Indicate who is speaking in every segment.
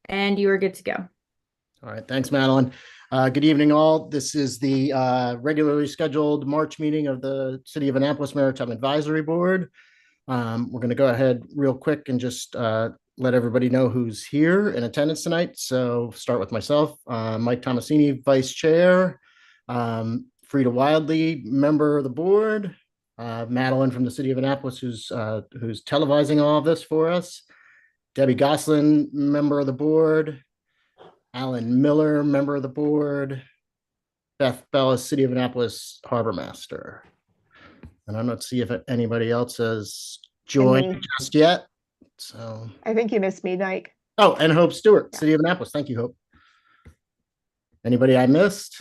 Speaker 1: And you are good to go.
Speaker 2: All right, thanks, Madeline. Good evening, all. This is the regularly scheduled March meeting of the City of Annapolis Maritime Advisory Board. We're going to go ahead real quick and just let everybody know who's here in attendance tonight. So start with myself, Mike Tomasini, Vice Chair, Frida Wildley, member of the board, Madeline from the City of Annapolis, who's televising all of this for us, Debbie Goslin, member of the board, Alan Miller, member of the board, Beth Bellis, City of Annapolis Harbor Master. And I'm not seeing if anybody else has joined just yet. So
Speaker 3: I think you missed me, Mike.
Speaker 2: Oh, and Hope Stewart, City of Annapolis. Thank you, Hope. Anybody I missed?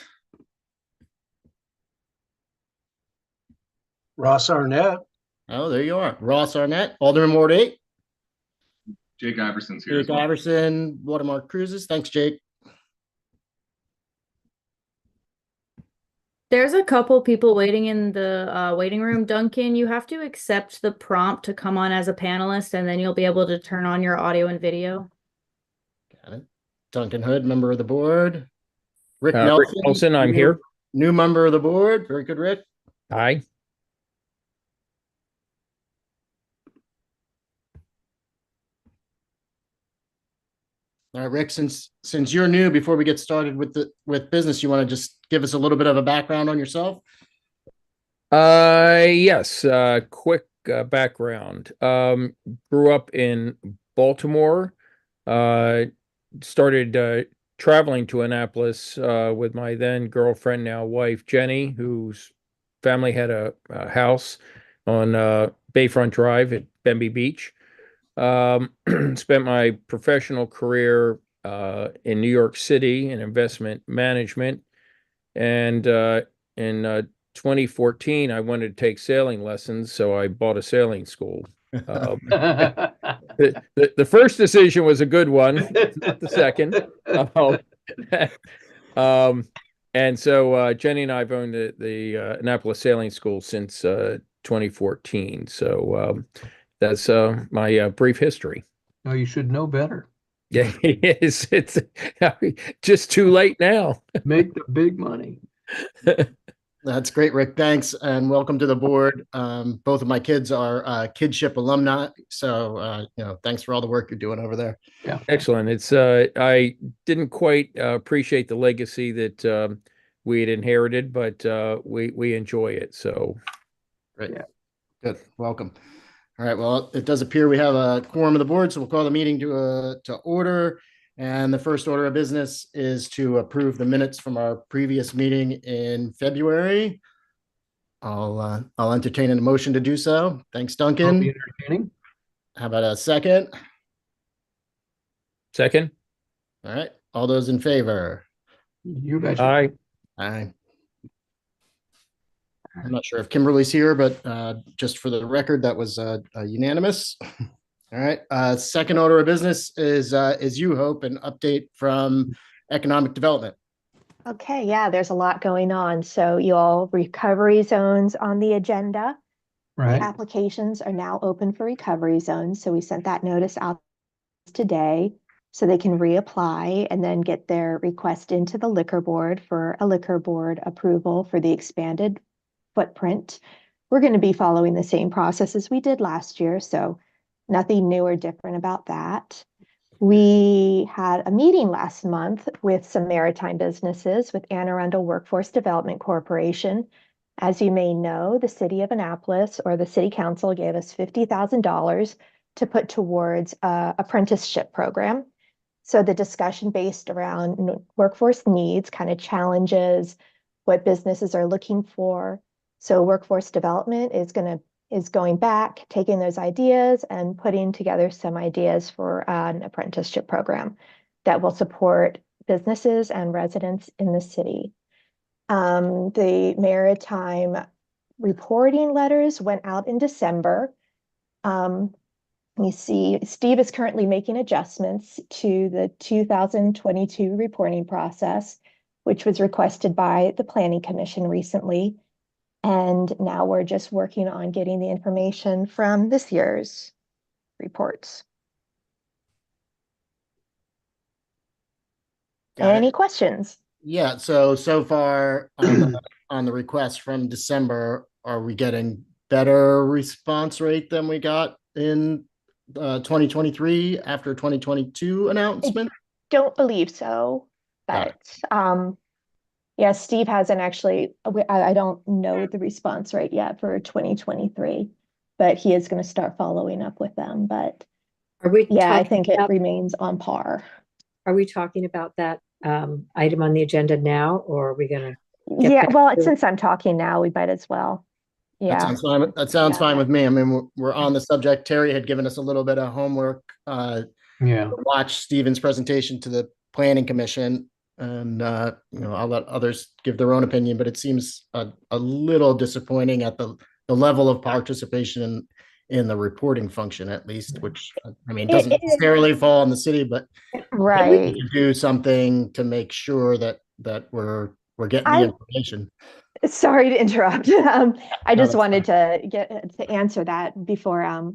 Speaker 4: Ross Arnett.
Speaker 2: Oh, there you are. Ross Arnett, Alderman Ward 8.
Speaker 5: Jake Iverson's here.
Speaker 2: Jake Iverson, Watermark Cruises. Thanks, Jake.
Speaker 1: There's a couple people waiting in the waiting room. Duncan, you have to accept the prompt to come on as a panelist, and then you'll be able to turn on your audio and video.
Speaker 2: Got it. Duncan Hood, member of the board. Rick
Speaker 6: Nelson, I'm here.
Speaker 2: New member of the board. Very good, Rick.
Speaker 6: Hi.
Speaker 2: All right, Rick, since you're new, before we get started with business, you want to just give us a little bit of a background on yourself?
Speaker 6: Yes, quick background. Grew up in Baltimore, started traveling to Annapolis with my then girlfriend, now wife, Jenny, whose family had a house on Bayfront Drive at Bemby Beach. Spent my professional career in New York City in investment management. And in 2014, I wanted to take sailing lessons, so I bought a sailing school. The first decision was a good one, not the second. And so Jenny and I have owned the Annapolis Sailing School since 2014. So that's my brief history.
Speaker 4: No, you should know better.
Speaker 6: Yeah, it's just too late now.
Speaker 4: Make the big money.
Speaker 2: That's great, Rick. Thanks, and welcome to the board. Both of my kids are kidship alumni, so thanks for all the work you're doing over there.
Speaker 4: Yeah,
Speaker 6: excellent. It's I didn't quite appreciate the legacy that we had inherited, but we enjoy it. So
Speaker 2: great, yeah. Good, welcome. All right, well, it does appear we have a quorum of the board, so we'll call the meeting to order. And the first order of business is to approve the minutes from our previous meeting in February. I'll entertain a motion to do so. Thanks, Duncan.
Speaker 4: I'll be entertaining.
Speaker 2: How about a second?
Speaker 6: Second.
Speaker 2: All right, all those in favor?
Speaker 4: You guys.
Speaker 6: Aye.
Speaker 2: Aye. I'm not sure if Kimberly's here, but just for the record, that was unanimous. All right. Second order of business is you, Hope, an update from economic development.
Speaker 3: Okay, yeah, there's a lot going on. So you all recovery zones on the agenda.
Speaker 4: Right.
Speaker 3: Applications are now open for recovery zones. So we sent that notice out today so they can reapply and then get their request into the liquor board for a liquor board approval for the expanded footprint. We're going to be following the same process as we did last year. So nothing new or different about that. We had a meeting last month with some maritime businesses with Anne Arundel Workforce Development Corporation. As you may know, the City of Annapolis, or the City Council, gave us $50,000 to put towards an apprenticeship program. So the discussion based around workforce needs, kind of challenges, what businesses are looking for. So workforce development is going back, taking those ideas and putting together some ideas for an apprenticeship program that will support businesses and residents in the city. The maritime reporting letters went out in December. You see, Steve is currently making adjustments to the 2022 reporting process, which was requested by the Planning Commission recently. And now we're just working on getting the information from this year's reports.
Speaker 2: Got it.
Speaker 3: Any questions?
Speaker 2: Yeah, so far on the request from December, are we getting better response rate than we got in 2023 after 2022 announcement?
Speaker 3: Don't believe so,
Speaker 2: Got
Speaker 3: but yeah, Steve hasn't actually, I don't know the response rate yet for 2023, but he is going to start following up with them. But
Speaker 7: Are we
Speaker 3: yeah, I
Speaker 7: talking
Speaker 3: think it
Speaker 7: about,
Speaker 3: remains on par.
Speaker 7: are we talking about that item on the agenda now, or are we gonna get
Speaker 3: Yeah,
Speaker 7: back
Speaker 3: well,
Speaker 7: to it?
Speaker 3: since I'm talking now, we might as well.
Speaker 2: That
Speaker 3: Yeah.
Speaker 2: sounds fine. That sounds
Speaker 3: Yeah.
Speaker 2: fine with me. I mean, we're on the subject. Terry had given us a little bit of homework.
Speaker 4: Yeah.
Speaker 2: Watch Stephen's presentation to the Planning Commission, and I'll let others give their own opinion. But it seems a little disappointing at the level of participation in the reporting function, at least. Which I mean, doesn't necessarily fall on the city, but
Speaker 3: Right.
Speaker 2: we can do something to make sure that we're getting the information.
Speaker 3: Sorry to interrupt. I
Speaker 2: No,
Speaker 3: just
Speaker 2: that's
Speaker 3: wanted to get to answer that before.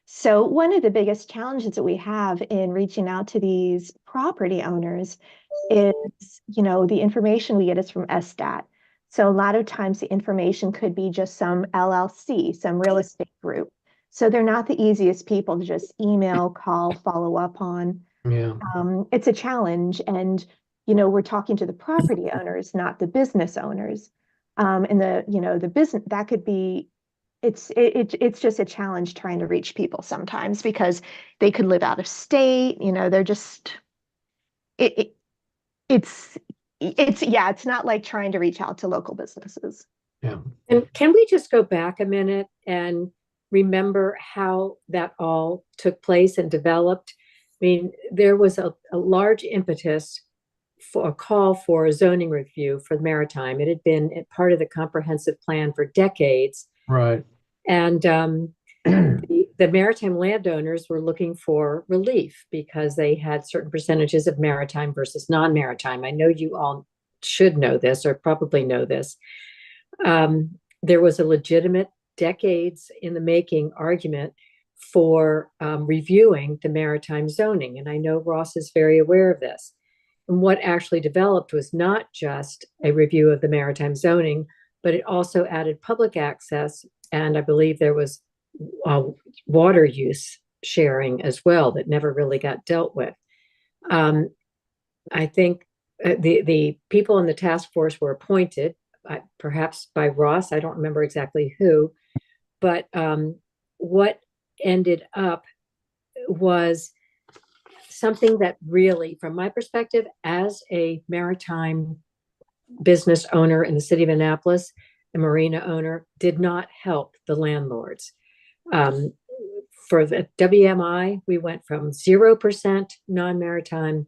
Speaker 3: So one of the biggest challenges that we have in reaching out to these property owners is, the information we get is from SDAT. So a lot of times the information could be just some LLC, some real estate group. So they're not the easiest people to just email, call, follow up on.
Speaker 4: Yeah.
Speaker 3: It's a challenge, and we're talking to the property owners, not the business owners. And the business, that could be, it's just a challenge trying to reach people sometimes because they could live out of state. They're just it, it it's not like trying to reach out to local businesses.
Speaker 4: Yeah.
Speaker 7: And can we just go back a minute and remember how that all took place and developed? I mean, there was a large impetus for a call for a zoning review for the Maritime. It had been part of the comprehensive plan for decades.
Speaker 4: Right.
Speaker 7: And the Maritime landowners were looking for relief because they had certain percentages of maritime versus non-maritime. I know you all should know this, or probably know this. There was a legitimate, decades in the making argument for reviewing the maritime zoning. And I know Ross is very aware of this. And what actually developed was not just a review of the maritime zoning, but it also added public access. And I believe there was water use sharing as well that never really got dealt with. I think the people in the task force were appointed, perhaps by Ross. I don't remember exactly who, but what ended up was something that really, from my perspective, as a maritime business owner in the city of Annapolis, a marina owner, did not help the landlords. For the WMI, we went from 0% non-maritime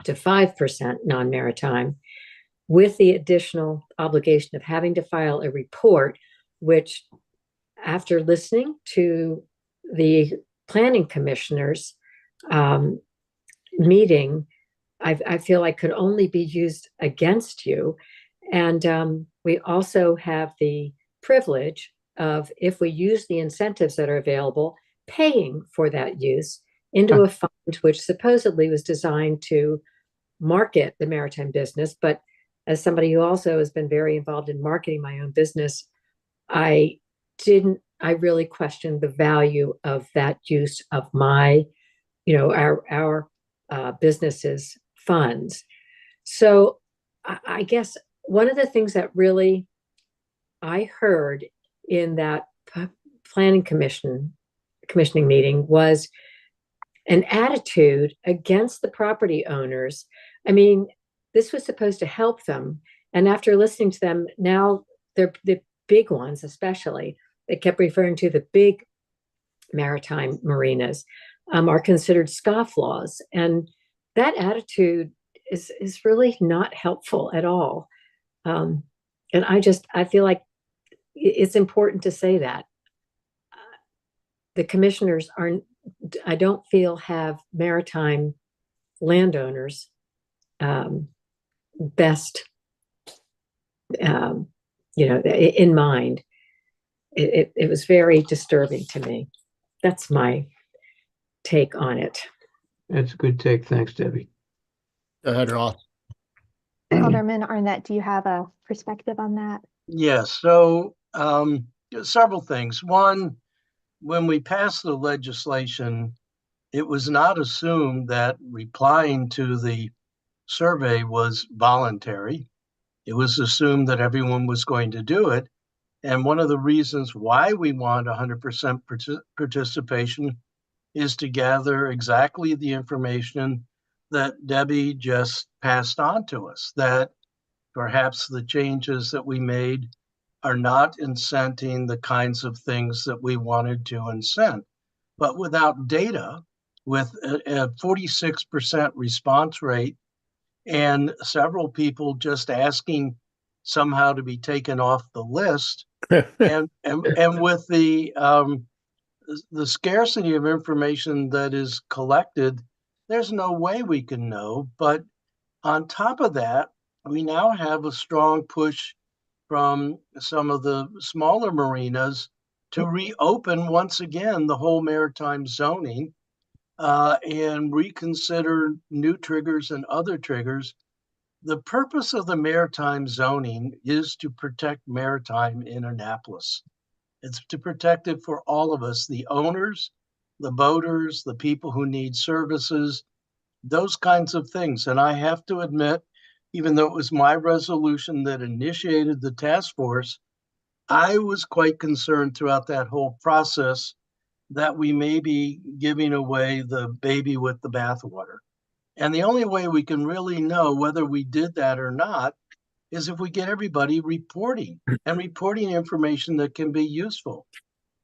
Speaker 7: to 5% non-maritime, with the additional obligation of having to file a report, which, after listening to the planning commissioners meeting, I feel like could only be used against you. And we also have the privilege of, if we use the incentives that are available, paying for that use into a fund which supposedly was designed to market the maritime business. But as somebody who also has been very involved in marketing my own business, I really questioned the value of that use of my, our business's funds. So I guess one of the things that really I heard in that planning commissioning meeting was an attitude against the property owners. I mean, this was supposed to help them. And after listening to them, now they're the big ones, especially, they kept referring to the big maritime marinas, are considered scofflaws. And that attitude is really not helpful at all. And I feel like it's important to say that. The commissioners I don't feel, have maritime landowners best, in mind. It was very disturbing to me. That's my take on it.
Speaker 4: That's a good take. Thanks, Debbie.
Speaker 2: Go ahead, Ross.
Speaker 3: Alderman Arnett, do you have a perspective on that?
Speaker 8: Yes, so several things. One, when we passed the legislation, it was not assumed that replying to the survey was voluntary. It was assumed that everyone was going to do it. And one of the reasons why we want 100% participation is to gather exactly the information that Debbie just passed on to us, that perhaps the changes that we made are not incenting the kinds of things that we wanted to incent. But without data, with a 46% response rate and several people just asking somehow to be taken off the list, and with the scarcity of information that is collected, there's no way we can know. But on top of that, we now have a strong push from some of the smaller marinas to reopen once again the whole maritime zoning and reconsider new triggers and other triggers. The purpose of the maritime zoning is to protect maritime in Annapolis. It's to protect it for all of us, the owners, the boaters, the people who need services, those kinds of things. And I have to admit, even though it was my resolution that initiated the task force, I was quite concerned throughout that whole process that we may be giving away the baby with the bathwater. And the only way we can really know whether we did that or not is if we get everybody reporting and reporting information that can be useful.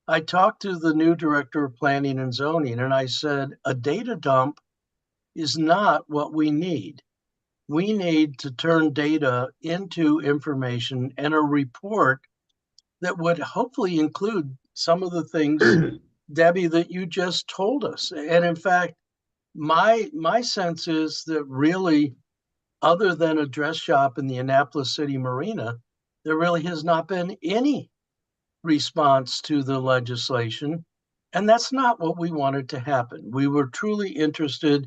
Speaker 8: I talked to the new director of planning and zoning, and I said, a data dump is not what we need. We need to turn data into information and a report that would hopefully include some of the things, Debbie, that you just told us. And in fact, my sense is that really, other than a dress shop in the Annapolis City Marina, there really has not been any response to the legislation. And that's not what we wanted to happen. We were truly interested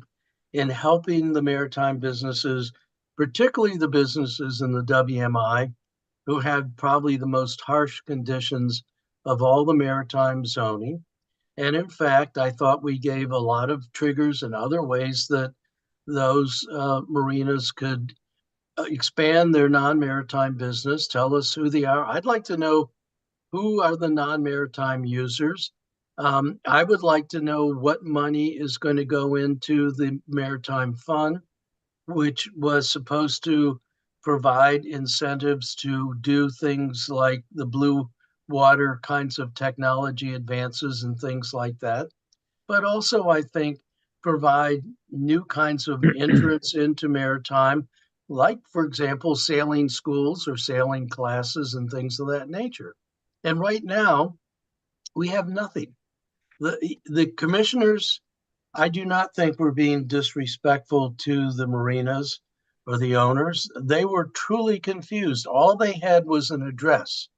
Speaker 8: in helping the maritime businesses, particularly the businesses in the WMI, who had probably the most harsh conditions of all the maritime zoning. And in fact, I thought we gave a lot of triggers and other ways that those marinas could expand their non-maritime business, tell us who they are. I'd like to know who are the non-maritime users. I would like to know what money is going to go into the Maritime Fund, which was supposed to provide incentives to do things like the blue water kinds of technology advances and things like that. But also, I think, provide new kinds of entrance into maritime, like, for example, sailing schools or sailing classes and things of that nature. And right now, we have nothing. The commissioners, I do not think were being disrespectful to the marinas or the owners. They were truly confused. All they had was an address.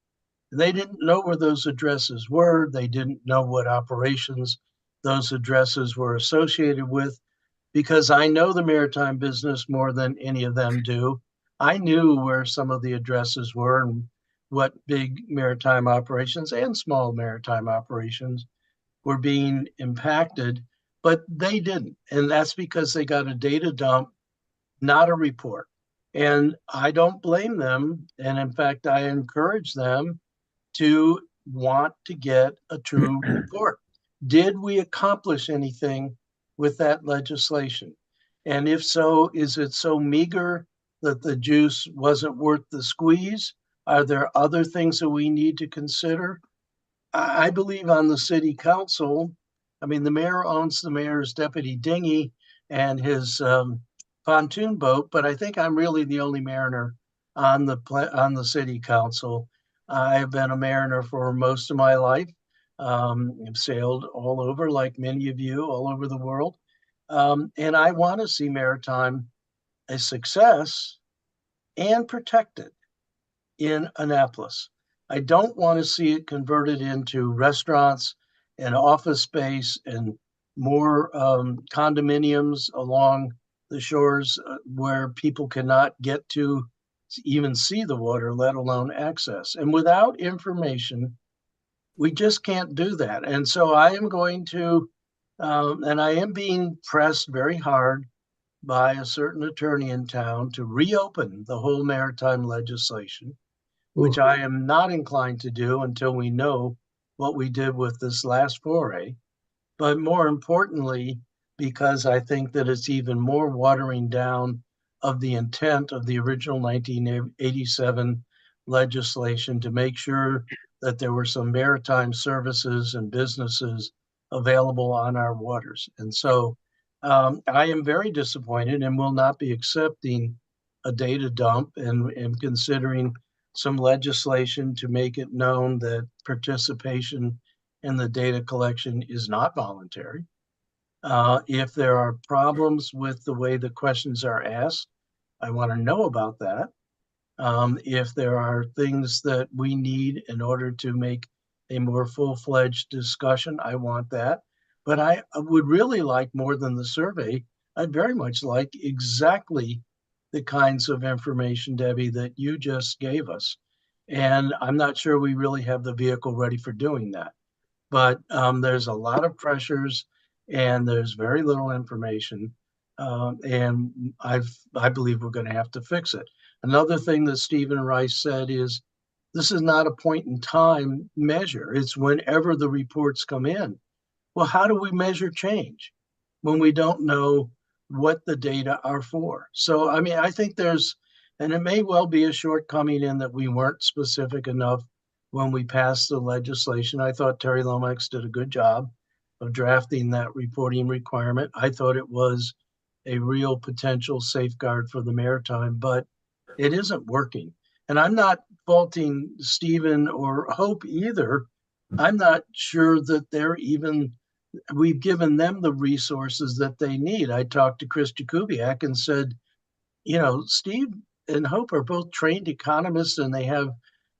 Speaker 8: They didn't know where those addresses were. They didn't know what operations those addresses were associated with, because I know the maritime business more than any of them do. I knew where some of the addresses were and what big maritime operations and small maritime operations were being impacted, but they didn't. And that's because they got a data dump, not a report. And I don't blame them. And in fact, I encourage them to want to get a true report. Did we accomplish anything with that legislation? And if so, is it so meager that the juice wasn't worth the squeeze? Are there other things that we need to consider? I believe on the city council, I mean, the mayor owns the mayor's deputy dinghy and his pontoon boat, but I think I'm really the only mariner on the city council. I've been a mariner for most of my life. I've sailed all over, like many of you, all over the world. And I want to see maritime a success and protected in Annapolis. I don't want to see it converted into restaurants and office space and more condominiums along the shores where people cannot get to even see the water, let alone access. And without information, we just can't do that. And so I am going to, and I am being pressed very hard by a certain attorney in town to reopen the whole maritime legislation, which I am not inclined to do until we know what we did with this last foray. But more importantly, because I think that it's even more watering down of the intent of the original 1987 legislation to make sure that there were some maritime services and businesses available on our waters. And so I am very disappointed and will not be accepting a data dump and considering some legislation to make it known that participation in the data collection is not voluntary. If there are problems with the way the questions are asked, I want to know about that. If there are things that we need in order to make a more full-fledged discussion, I want that. But I would really like more than the survey. I'd very much like exactly the kinds of information, Debbie, that you just gave us. And I'm not sure we really have the vehicle ready for doing that. But there's a lot of pressures and there's very little information. And I believe we're going to have to fix it. Another thing that Stephen Rice said is this is not a point in time measure. It's whenever the reports come in. Well, how do we measure change when we don't know what the data are for? So, I mean, I think there's, and it may well be a shortcoming in that we weren't specific enough when we passed the legislation. I thought Terry Lomax did a good job of drafting that reporting requirement. I thought it was a real potential safeguard for the maritime, but it isn't working. And I'm not faulting Stephen or Hope either. I'm not sure that we've given them the resources that they need. I talked to Chris Jakubiak and said, Steve and Hope are both trained economists and they have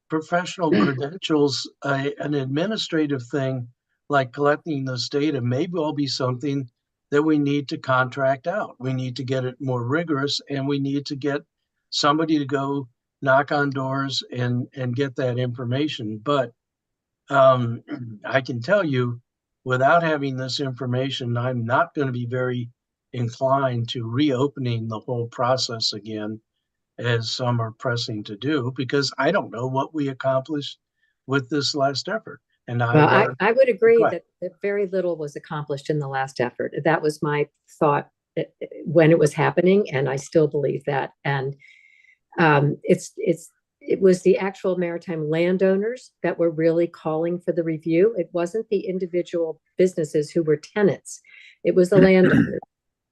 Speaker 8: professional credentials. An administrative thing like collecting this data may well be something that we need to contract out. We need to get it more rigorous and we need to get somebody to go knock on doors and get that information. But I can tell you, without having this information, I'm not going to be very inclined to reopening the whole process again, as some are pressing to do, because I don't know what we accomplished with this last effort. And
Speaker 7: I would agree that very little was accomplished in the last effort. That was my thought when it was happening, and I still believe that. And it was the actual maritime landowners that were really calling for the review. It wasn't the individual businesses who were tenants. It was the landowners.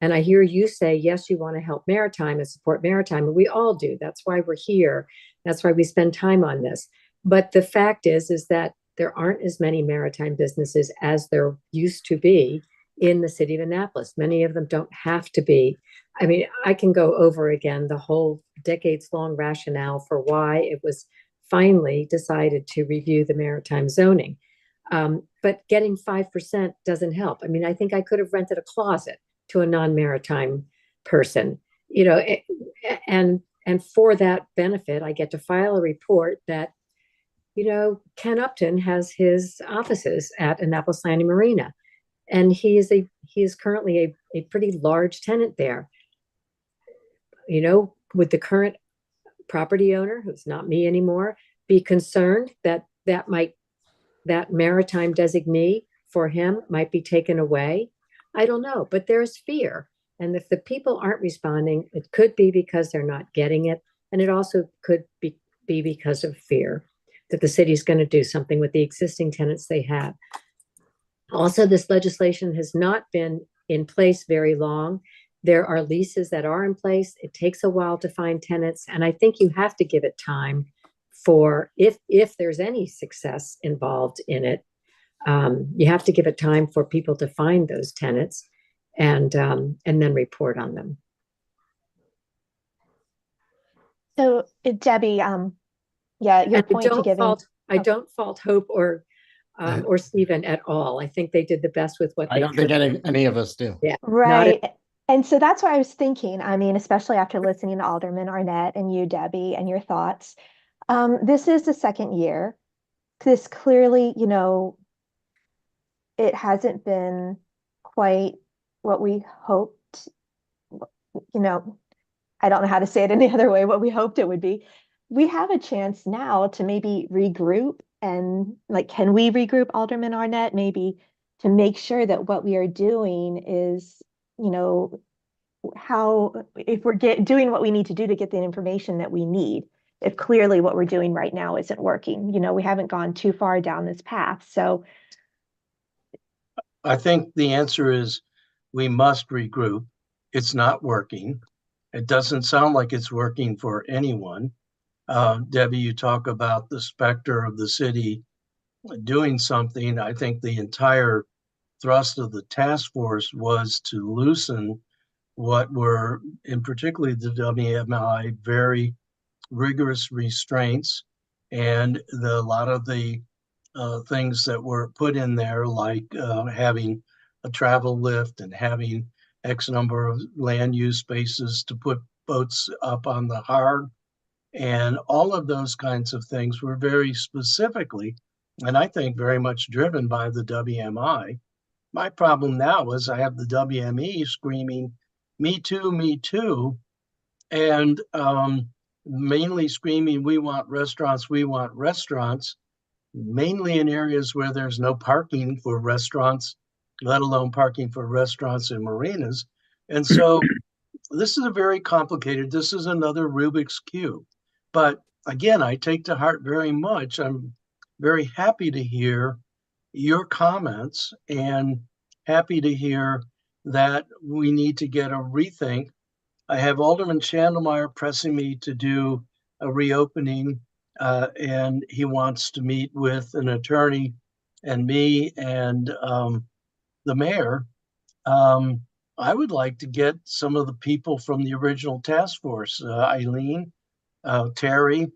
Speaker 7: And I hear you say, yes, you want to help maritime and support maritime. And we all do. That's why we're here. That's why we spend time on this. But the fact is that there aren't as many maritime businesses as there used to be in the city of Annapolis. Many of them don't have to be. I mean, I can go over again the whole decades-long rationale for why it was finally decided to review the maritime zoning. But getting 5% doesn't help. I mean, I think I could have rented a closet to a non-maritime person, and for that benefit, I get to file a report that, Ken Upton has his offices at Annapolis Landing Marina, and he is currently a pretty large tenant there. Would the current property owner, who's not me anymore, be concerned that that maritime designee for him might be taken away? I don't know, but there's fear. And if the people aren't responding, it could be because they're not getting it. And it also could be because of fear that the city's going to do something with the existing tenants they have. Also, this legislation has not been in place very long. There are leases that are in place. It takes a while to find tenants. And I think you have to give it time for, if there's any success involved in it, you have to give it time for people to find those tenants and then report on them.
Speaker 3: So Debbie, your point to giving.
Speaker 7: I don't fault Hope or Stephen at all. I think they did the best with what
Speaker 2: I don't think any of us do.
Speaker 7: Yeah,
Speaker 3: right. And so that's what I was thinking. I mean, especially after listening to Alderman Arnett and you, Debbie, and your thoughts. This is the second year. This clearly, it hasn't been quite what we hoped, you know, I don't know how to say it any other way, what we hoped it would be. We have a chance now to maybe regroup and like, can we regroup Alderman Arnett maybe to make sure that what we are doing is, you know, how, if we're doing what we need to do to get the information that we need, if clearly what we're doing right now isn't working, we haven't gone too far down this path. So
Speaker 8: I think the answer is we must regroup. It's not working. It doesn't sound like it's working for anyone. Debbie, you talk about the specter of the city doing something. I think the entire thrust of the task force was to loosen what were, in particularly the WMI, very rigorous restraints, and a lot of the things that were put in there, like having a travel lift and having X number of land use spaces to put boats up on the harbor, and all of those kinds of things were very specifically, and I think very much driven by the WMI. My problem now is I have the WME screaming, "Me too, me too," and mainly screaming, we want restaurants, mainly in areas where there's no parking for restaurants, let alone parking for restaurants and marinas. And so this is this is another Rubik's Cube. But again, I take to heart very much. I'm very happy to hear your comments and happy to hear that we need to get a rethink. I have Alderman Chandelmeyer pressing me to do a reopening, and he wants to meet with an attorney and me and the mayor. Um, I would like to get some of the people from the original task force, Eileen, Terry,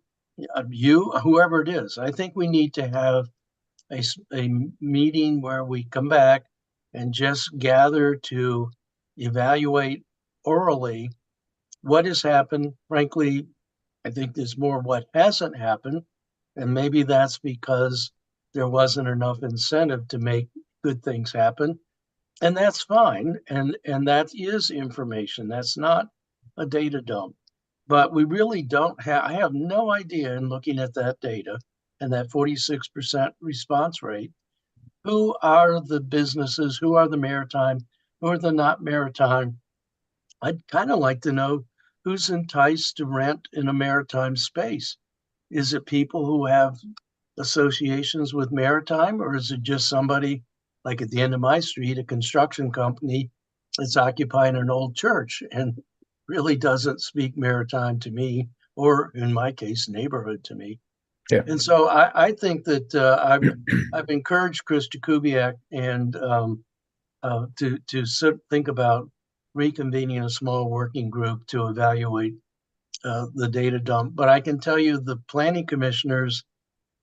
Speaker 8: you, whoever it is. I think we need to have a meeting where we come back and just gather to evaluate orally what has happened. Frankly, I think there's more what hasn't happened. And maybe that's because there wasn't enough incentive to make good things happen. And that's fine. And that is information. That's not a data dump. But we really don't have, I have no idea in looking at that data and that 46% response rate, who are the businesses, who are the maritime, who are the not maritime. I'd kind of like to know who's enticed to rent in a maritime space. Is it people who have associations with maritime, or is it just somebody like at the end of my street, a construction company that's occupying an old church and really doesn't speak maritime to me, or in my case, neighborhood to me?
Speaker 6: Yeah.
Speaker 8: And so I think that I've encouraged Chris Jakubiak and to think about reconvening a small working group to evaluate the data dump. But I can tell you the planning commissioners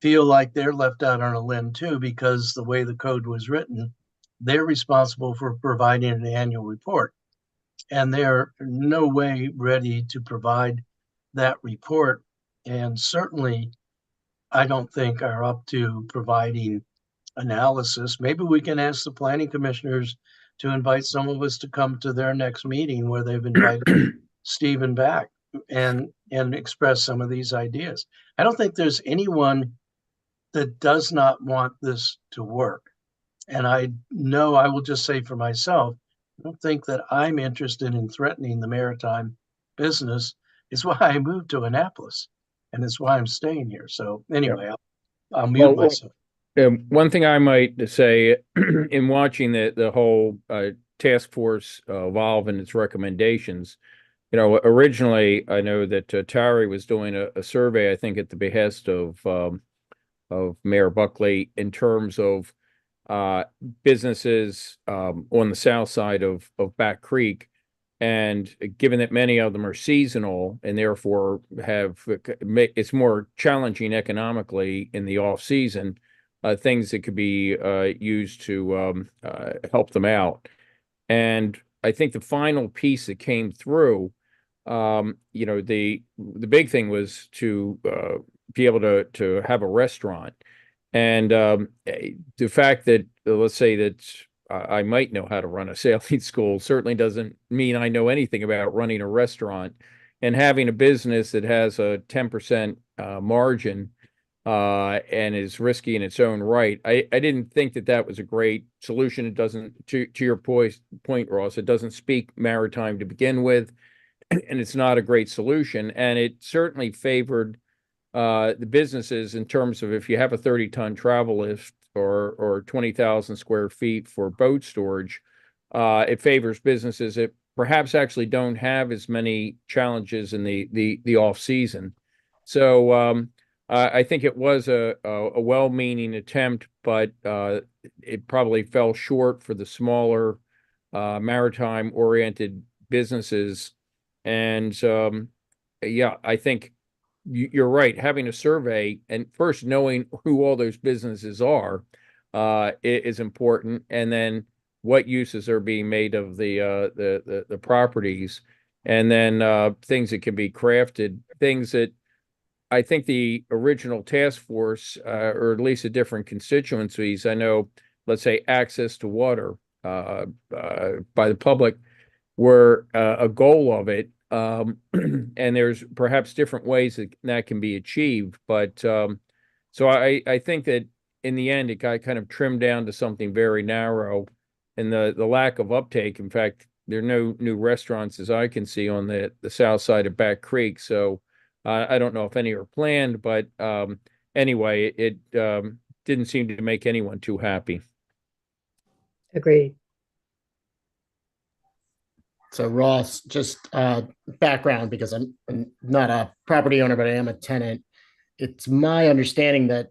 Speaker 8: feel like they're left out on a limb too, because the way the code was written, they're responsible for providing an annual report. And they're no way ready to provide that report. And certainly, I don't think are up to providing analysis. Maybe we can ask the planning commissioners to invite some of us to come to their next meeting where they've invited Stephen back and express some of these ideas. I don't think there's anyone that does not want this to work. And I know I will just say for myself, I don't think that I'm interested in threatening the maritime business. It's why I moved to Annapolis, and it's why I'm staying here. So anyway, I'll mute myself.
Speaker 6: One thing I might say in watching the whole task force evolve in its recommendations, originally I know that Terry was doing a survey, I think at the behest of Mayor Buckley, in terms of businesses on the south side of Back Creek. And given that many of them are seasonal and therefore it's more challenging economically in the off season, things that could be used to help them out. And I think the final piece that came through, the big thing was to be able to have a restaurant. And the fact that, let's say that I might know how to run a sailing school certainly doesn't mean I know anything about running a restaurant. And having a business that has a 10% margin and is risky in its own right, I didn't think that that was a great solution. It doesn't, to your point, Ross, it doesn't speak maritime to begin with, and it's not a great solution. And it certainly favored the businesses in terms of if you have a 30-ton travel lift or 20,000 square feet for boat storage, it favors businesses that perhaps actually don't have as many challenges in the off season. So I think it was a well-meaning attempt, but it probably fell short for the smaller maritime-oriented businesses. And yeah, I think you're right. Having a survey and first knowing who all those businesses are is important, and then what uses are being made of the properties, and then things that can be crafted, things that I think the original task force, or at least the different constituencies, I know, let's say access to water by the public were a goal of it. And there's perhaps different ways that can be achieved. But so I think that in the end, it got kind of trimmed down to something very narrow, and the lack of uptake. In fact, there are no new restaurants as I can see on the south side of Back Creek. So I don't know if any are planned, but anyway, it didn't seem to make anyone too happy.
Speaker 7: Agreed.
Speaker 2: So Ross, just background, because I'm not a property owner, but I am a tenant. It's my understanding that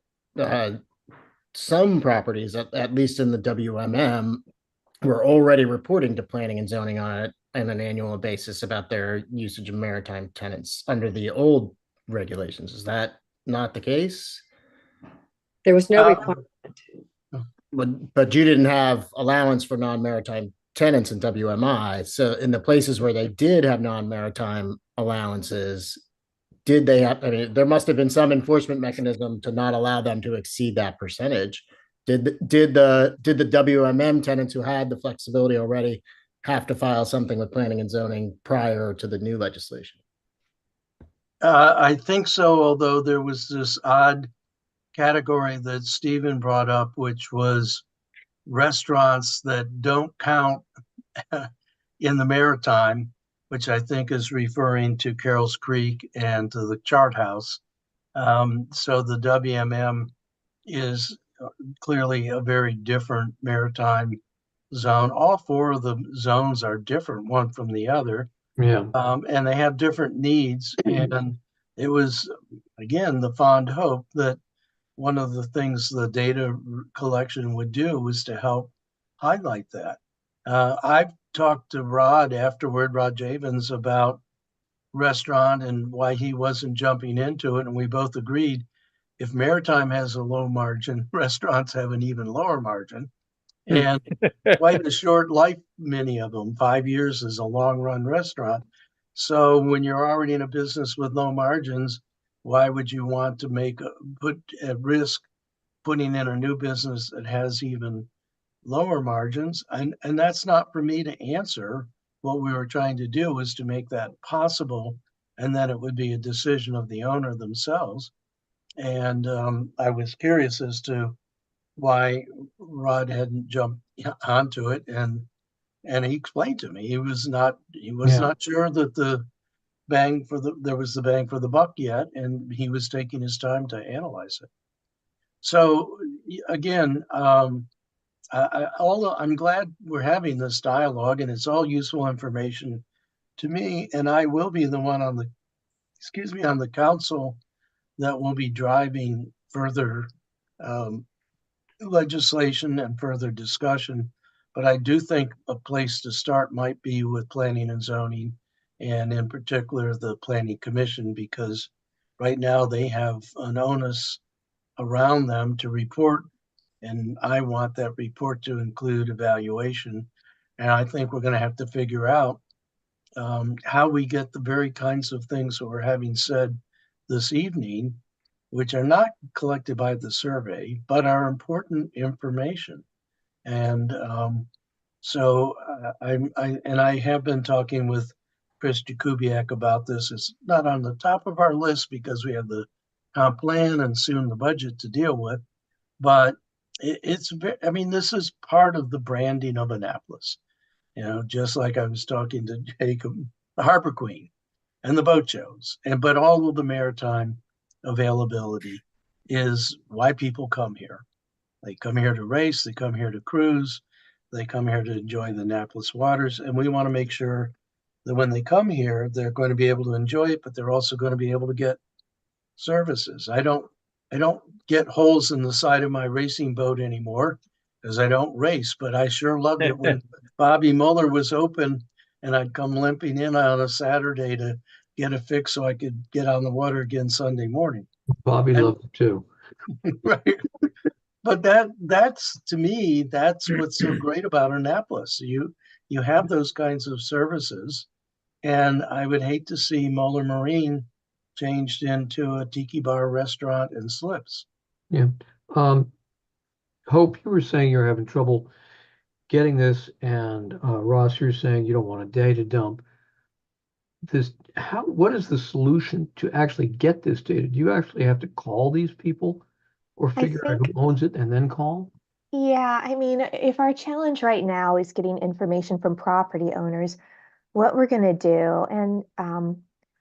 Speaker 2: some properties, at least in the WMM, were already reporting to planning and zoning on an annual basis about their usage of maritime tenants under the old regulations. Is that not the case?
Speaker 7: There was no requirement.
Speaker 2: But you didn't have allowance for non-maritime tenants in WMI. So in the places where they did have non-maritime allowances, did they have, I mean, there must have been some enforcement mechanism to not allow them to exceed that percentage. Did the WMM tenants who had the flexibility already have to file something with planning and zoning prior to the new legislation?
Speaker 8: I think so, although there was this odd category that Stephen brought up, which was restaurants that don't count in the Maritime, which I think is referring to Carroll's Creek and to the Chart House. So the WMM is clearly a very different maritime zone. All four of the zones are different, one from the other.
Speaker 4: Yeah.
Speaker 8: And they have different needs. And it was, again, the fond hope that one of the things the data collection would do was to help highlight that. I've talked to Rod afterward, Rod Javins, about restaurant and why he wasn't jumping into it. And we both agreed if Maritime has a low margin, restaurants have an even lower margin. And quite a short life, many of them. 5 years is a long run restaurant. So when you're already in a business with low margins, why would you want to put at risk putting in a new business that has even lower margins? And that's not for me to answer. What we were trying to do was to make that possible, and then it would be a decision of the owner themselves. And I was curious as to why Rod hadn't jumped onto it, and he explained to me he was not sure that there was the bang for the buck yet, and he was taking his time to analyze it. So again, I'm glad we're having this dialogue, and it's all useful information to me. And I will be the one on the council that will be driving further legislation and further discussion. But I do think a place to start might be with planning and zoning, and in particular the planning commission, because right now they have an onus around them to report, and I want that report to include evaluation. And I think we're going to have to figure out how we get the very kinds of things that we're having said this evening, which are not collected by the survey, but are important information. And I have been talking with Chris Jakubiak about this. It's not on the top of our list because we have the comp plan and soon the budget to deal with, but I mean, this is part of the branding of Annapolis. Just like I was talking to Jacob, the Harbor Queen and the boat shows, but all of the maritime availability is why people come here. They come here to race, they come here to cruise, they come here to enjoy the Annapolis waters, and we want to make sure that when they come here, they're going to be able to enjoy it, but they're also going to be able to get services. I don't get holes in the side of my racing boat anymore because I don't race, but I sure loved it when Bobby Muller was open and I'd come limping in on a Saturday to get a fix so I could get on the water again Sunday morning.
Speaker 4: Bobby loved it too.
Speaker 8: Right. But that's to me, that's what's so great about Annapolis. You have those kinds of services, and I would hate to see Muller Marine changed into a tiki bar, restaurant, and slips.
Speaker 4: Yeah. Hope, you were saying you're having trouble getting this, and Ross, you're saying you don't want a day to dump this. What is the solution to actually get this data? Do you actually have to call these people or
Speaker 3: I
Speaker 4: figure out
Speaker 3: think,
Speaker 4: who owns it and then call?
Speaker 3: yeah, I mean, if our challenge right now is getting information from property owners, what we're going to do, and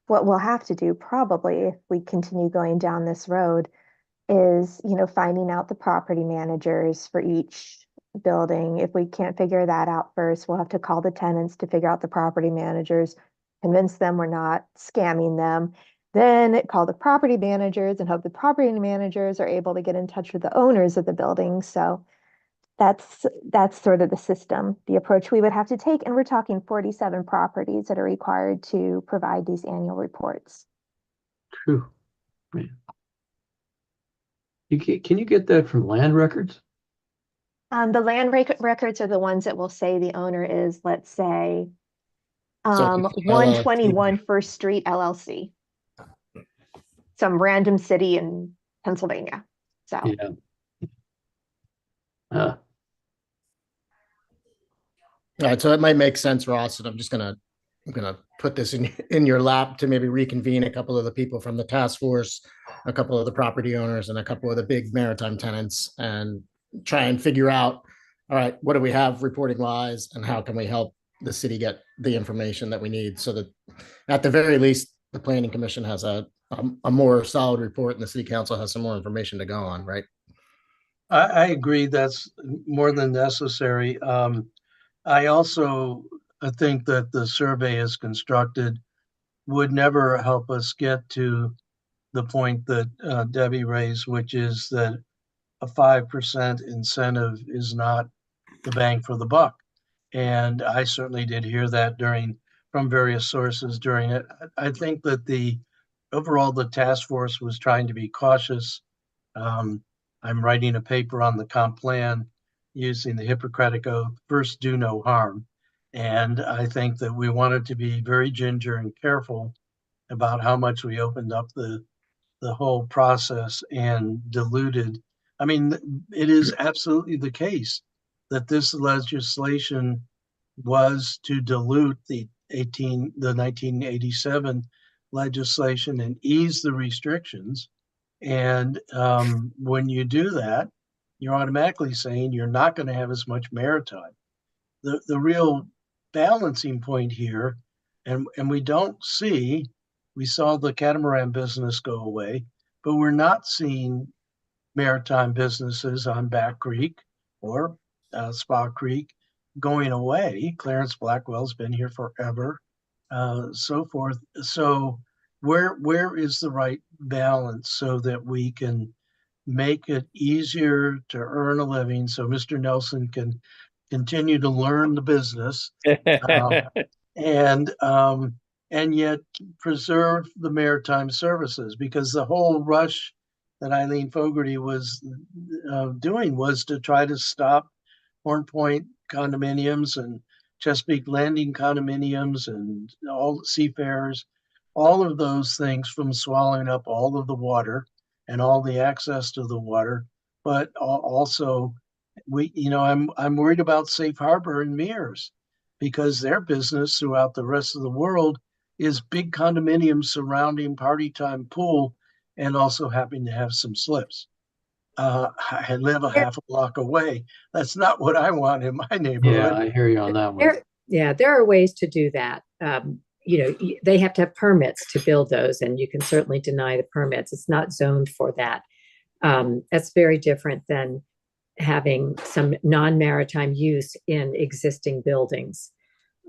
Speaker 3: what we'll have to do probably if we continue going down this road, is, finding out the property managers for each building. If we can't figure that out first, we'll have to call the tenants to figure out the property managers, convince them we're not scamming them, then call the property managers and hope the property managers are able to get in touch with the owners of the building. So that's sort of the system, the approach we would have to take. And we're talking 47 properties that are required to provide these annual reports.
Speaker 4: True. Man. Can you get that from land records?
Speaker 3: The land records are the ones that will say the owner is, let's say,
Speaker 2: So,
Speaker 3: 121 First Street LLC, some random city in Pennsylvania. So
Speaker 4: Yeah.
Speaker 2: All right, so it might make sense, Ross, and I'm gonna put this in your lap to maybe reconvene a couple of the people from the task force, a couple of the property owners, and a couple of the big maritime tenants, and try and figure out, all right, what do we have reporting wise, and how can we help the city get the information that we need, so that at the very least, the planning commission has a more solid report, and the city council has some more information to go on, right?
Speaker 8: I agree that's more than necessary. I also think that the survey as constructed would never help us get to the point that Debbie raised, which is that a 5% incentive is not the bang for the buck. And I certainly did hear that from various sources during it. I think that overall the task force was trying to be cautious. I'm writing a paper on the comp plan using the Hippocratic Oath, first do no harm. And I think that we wanted to be very ginger and careful about how much we opened up the whole process and diluted. I mean, it is absolutely the case that this legislation was to dilute the 1987 legislation and ease the restrictions. And when you do that, you're automatically saying you're not going to have as much maritime. The real balancing point here, and we saw the catamaran business go away, but we're not seeing maritime businesses on Back Creek or Spa Creek going away. Clarence Blackwell's been here forever, so forth. So where is the right balance so that we can make it easier to earn a living so Mr. Nelson can continue to learn the business, and yet preserve the maritime services, because the whole rush that Eileen Fogarty was doing was to try to stop Horn Point condominiums and Chesapeake Landing condominiums and all seafarers, all of those things from swallowing up all of the water and all the access to the water. But also, I'm worried about Safe Harbor and Mears because their business throughout the rest of the world is big condominiums surrounding party time pool and also having to have some slips. I live a half a block away. That's not what I want in my
Speaker 4: Yeah,
Speaker 8: neighborhood.
Speaker 4: I hear you on that one.
Speaker 7: There are ways to do that. They have to have permits to build those, and you can certainly deny the permits. It's not zoned for that. That's very different than having some non-maritime use in existing buildings.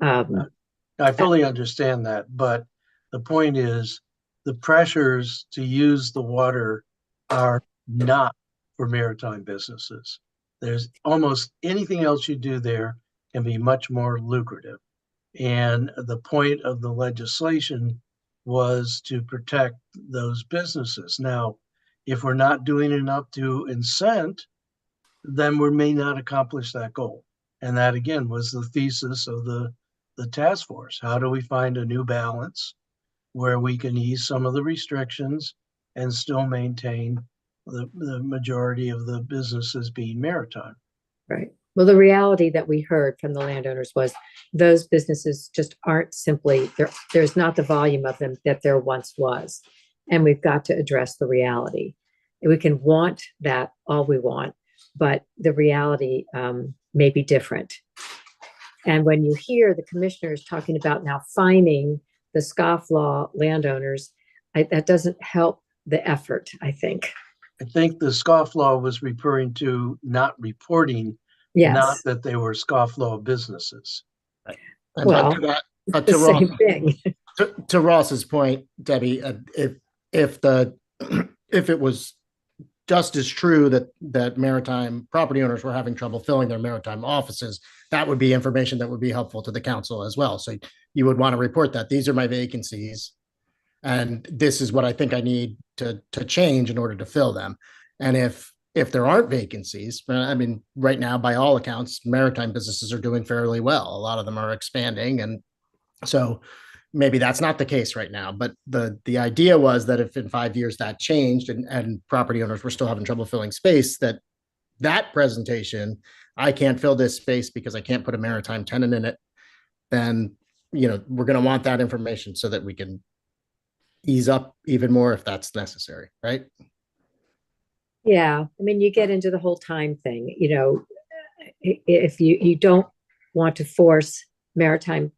Speaker 8: I fully understand that, but the point is the pressures to use the water are not for maritime businesses. There's almost anything else you do there can be much more lucrative. And the point of the legislation was to protect those businesses. Now, if we're not doing enough to incent, then we may not accomplish that goal. And that again was the thesis of the task force. How do we find a new balance where we can ease some of the restrictions and still maintain the majority of the businesses being maritime?
Speaker 7: Right. Well, the reality that we heard from the landowners was those businesses just aren't simply there. There's not the volume of them that there once was. And we've got to address the reality. We can want that all we want, but the reality may be different. And when you hear the commissioners talking about now fining the scofflaw landowners, that doesn't help the effort, I think.
Speaker 8: I think the scofflaw was referring to not reporting,
Speaker 7: Yes.
Speaker 8: not that they were scofflaw businesses.
Speaker 7: Well,
Speaker 2: but
Speaker 7: the
Speaker 2: to
Speaker 7: same thing.
Speaker 2: to Ross's point, Debbie, if it was just as true that maritime property owners were having trouble filling their maritime offices, that would be information that would be helpful to the council as well. So you would want to report that these are my vacancies, and this is what I think I need to change in order to fill them. And if there aren't vacancies, I mean, right now, by all accounts, maritime businesses are doing fairly well. A lot of them are expanding, and so maybe that's not the case right now. But the idea was that if in 5 years that changed and property owners were still having trouble filling space, that presentation, I can't fill this space because I can't put a maritime tenant in it, then we're going to want that information so that we can ease up even more if that's necessary, right?
Speaker 7: Yeah, I mean, you get into the whole time thing. If you don't want to force maritime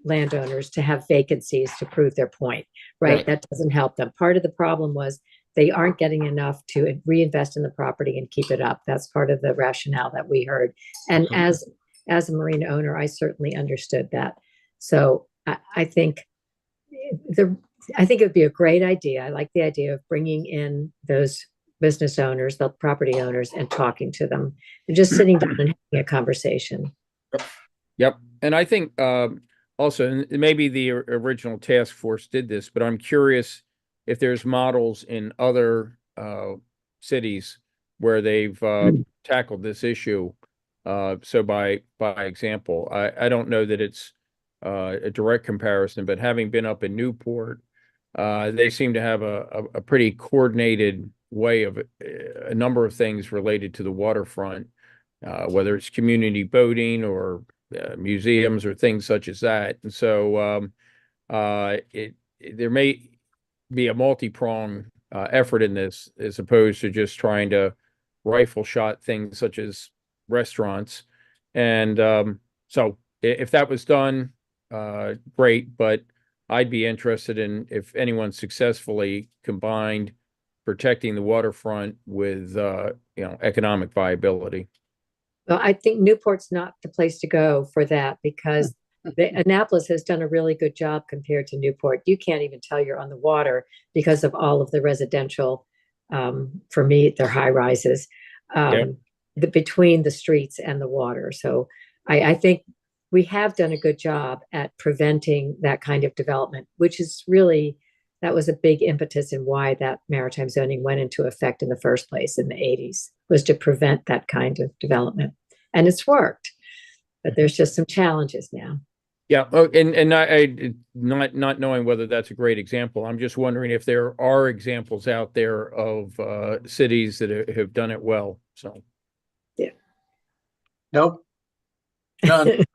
Speaker 7: landowners to have vacancies to prove their point, right? That doesn't help them. Part of the problem was they aren't getting enough to reinvest in the property and keep it up. That's part of the rationale that we heard. And as a marina owner, I certainly understood that. So I think it would be a great idea. I like the idea of bringing in those business owners, the property owners, and talking to them and just sitting down and having a conversation.
Speaker 6: Yep. And I think also, and maybe the original task force did this, but I'm curious if there's models in other cities where they've tackled this issue. So by example, I don't know that it's a direct comparison, but having been up in Newport, they seem to have a pretty coordinated way of a number of things related to the waterfront, whether it's community boating or museums or things such as that. And so there may be a multi-pronged effort in this as opposed to just trying to rifle shot things such as restaurants. And so if that was done, great, but I'd be interested in if anyone successfully combined protecting the waterfront with economic viability.
Speaker 7: Well, I think Newport's not the place to go for that because Annapolis has done a really good job compared to Newport. You can't even tell you're on the water because of all of the residential, for me, they're high rises, between the streets and the water. So I think we have done a good job at preventing that kind of development, which is really, that was a big impetus in why that maritime zoning went into effect in the first place in the 80s, was to prevent that kind of development. And it's worked. but there's just some challenges now.
Speaker 6: Yeah, oh, and not knowing whether that's a great example. I'm just wondering if there are examples out there of cities that have done it well. So,
Speaker 8: Nope, none.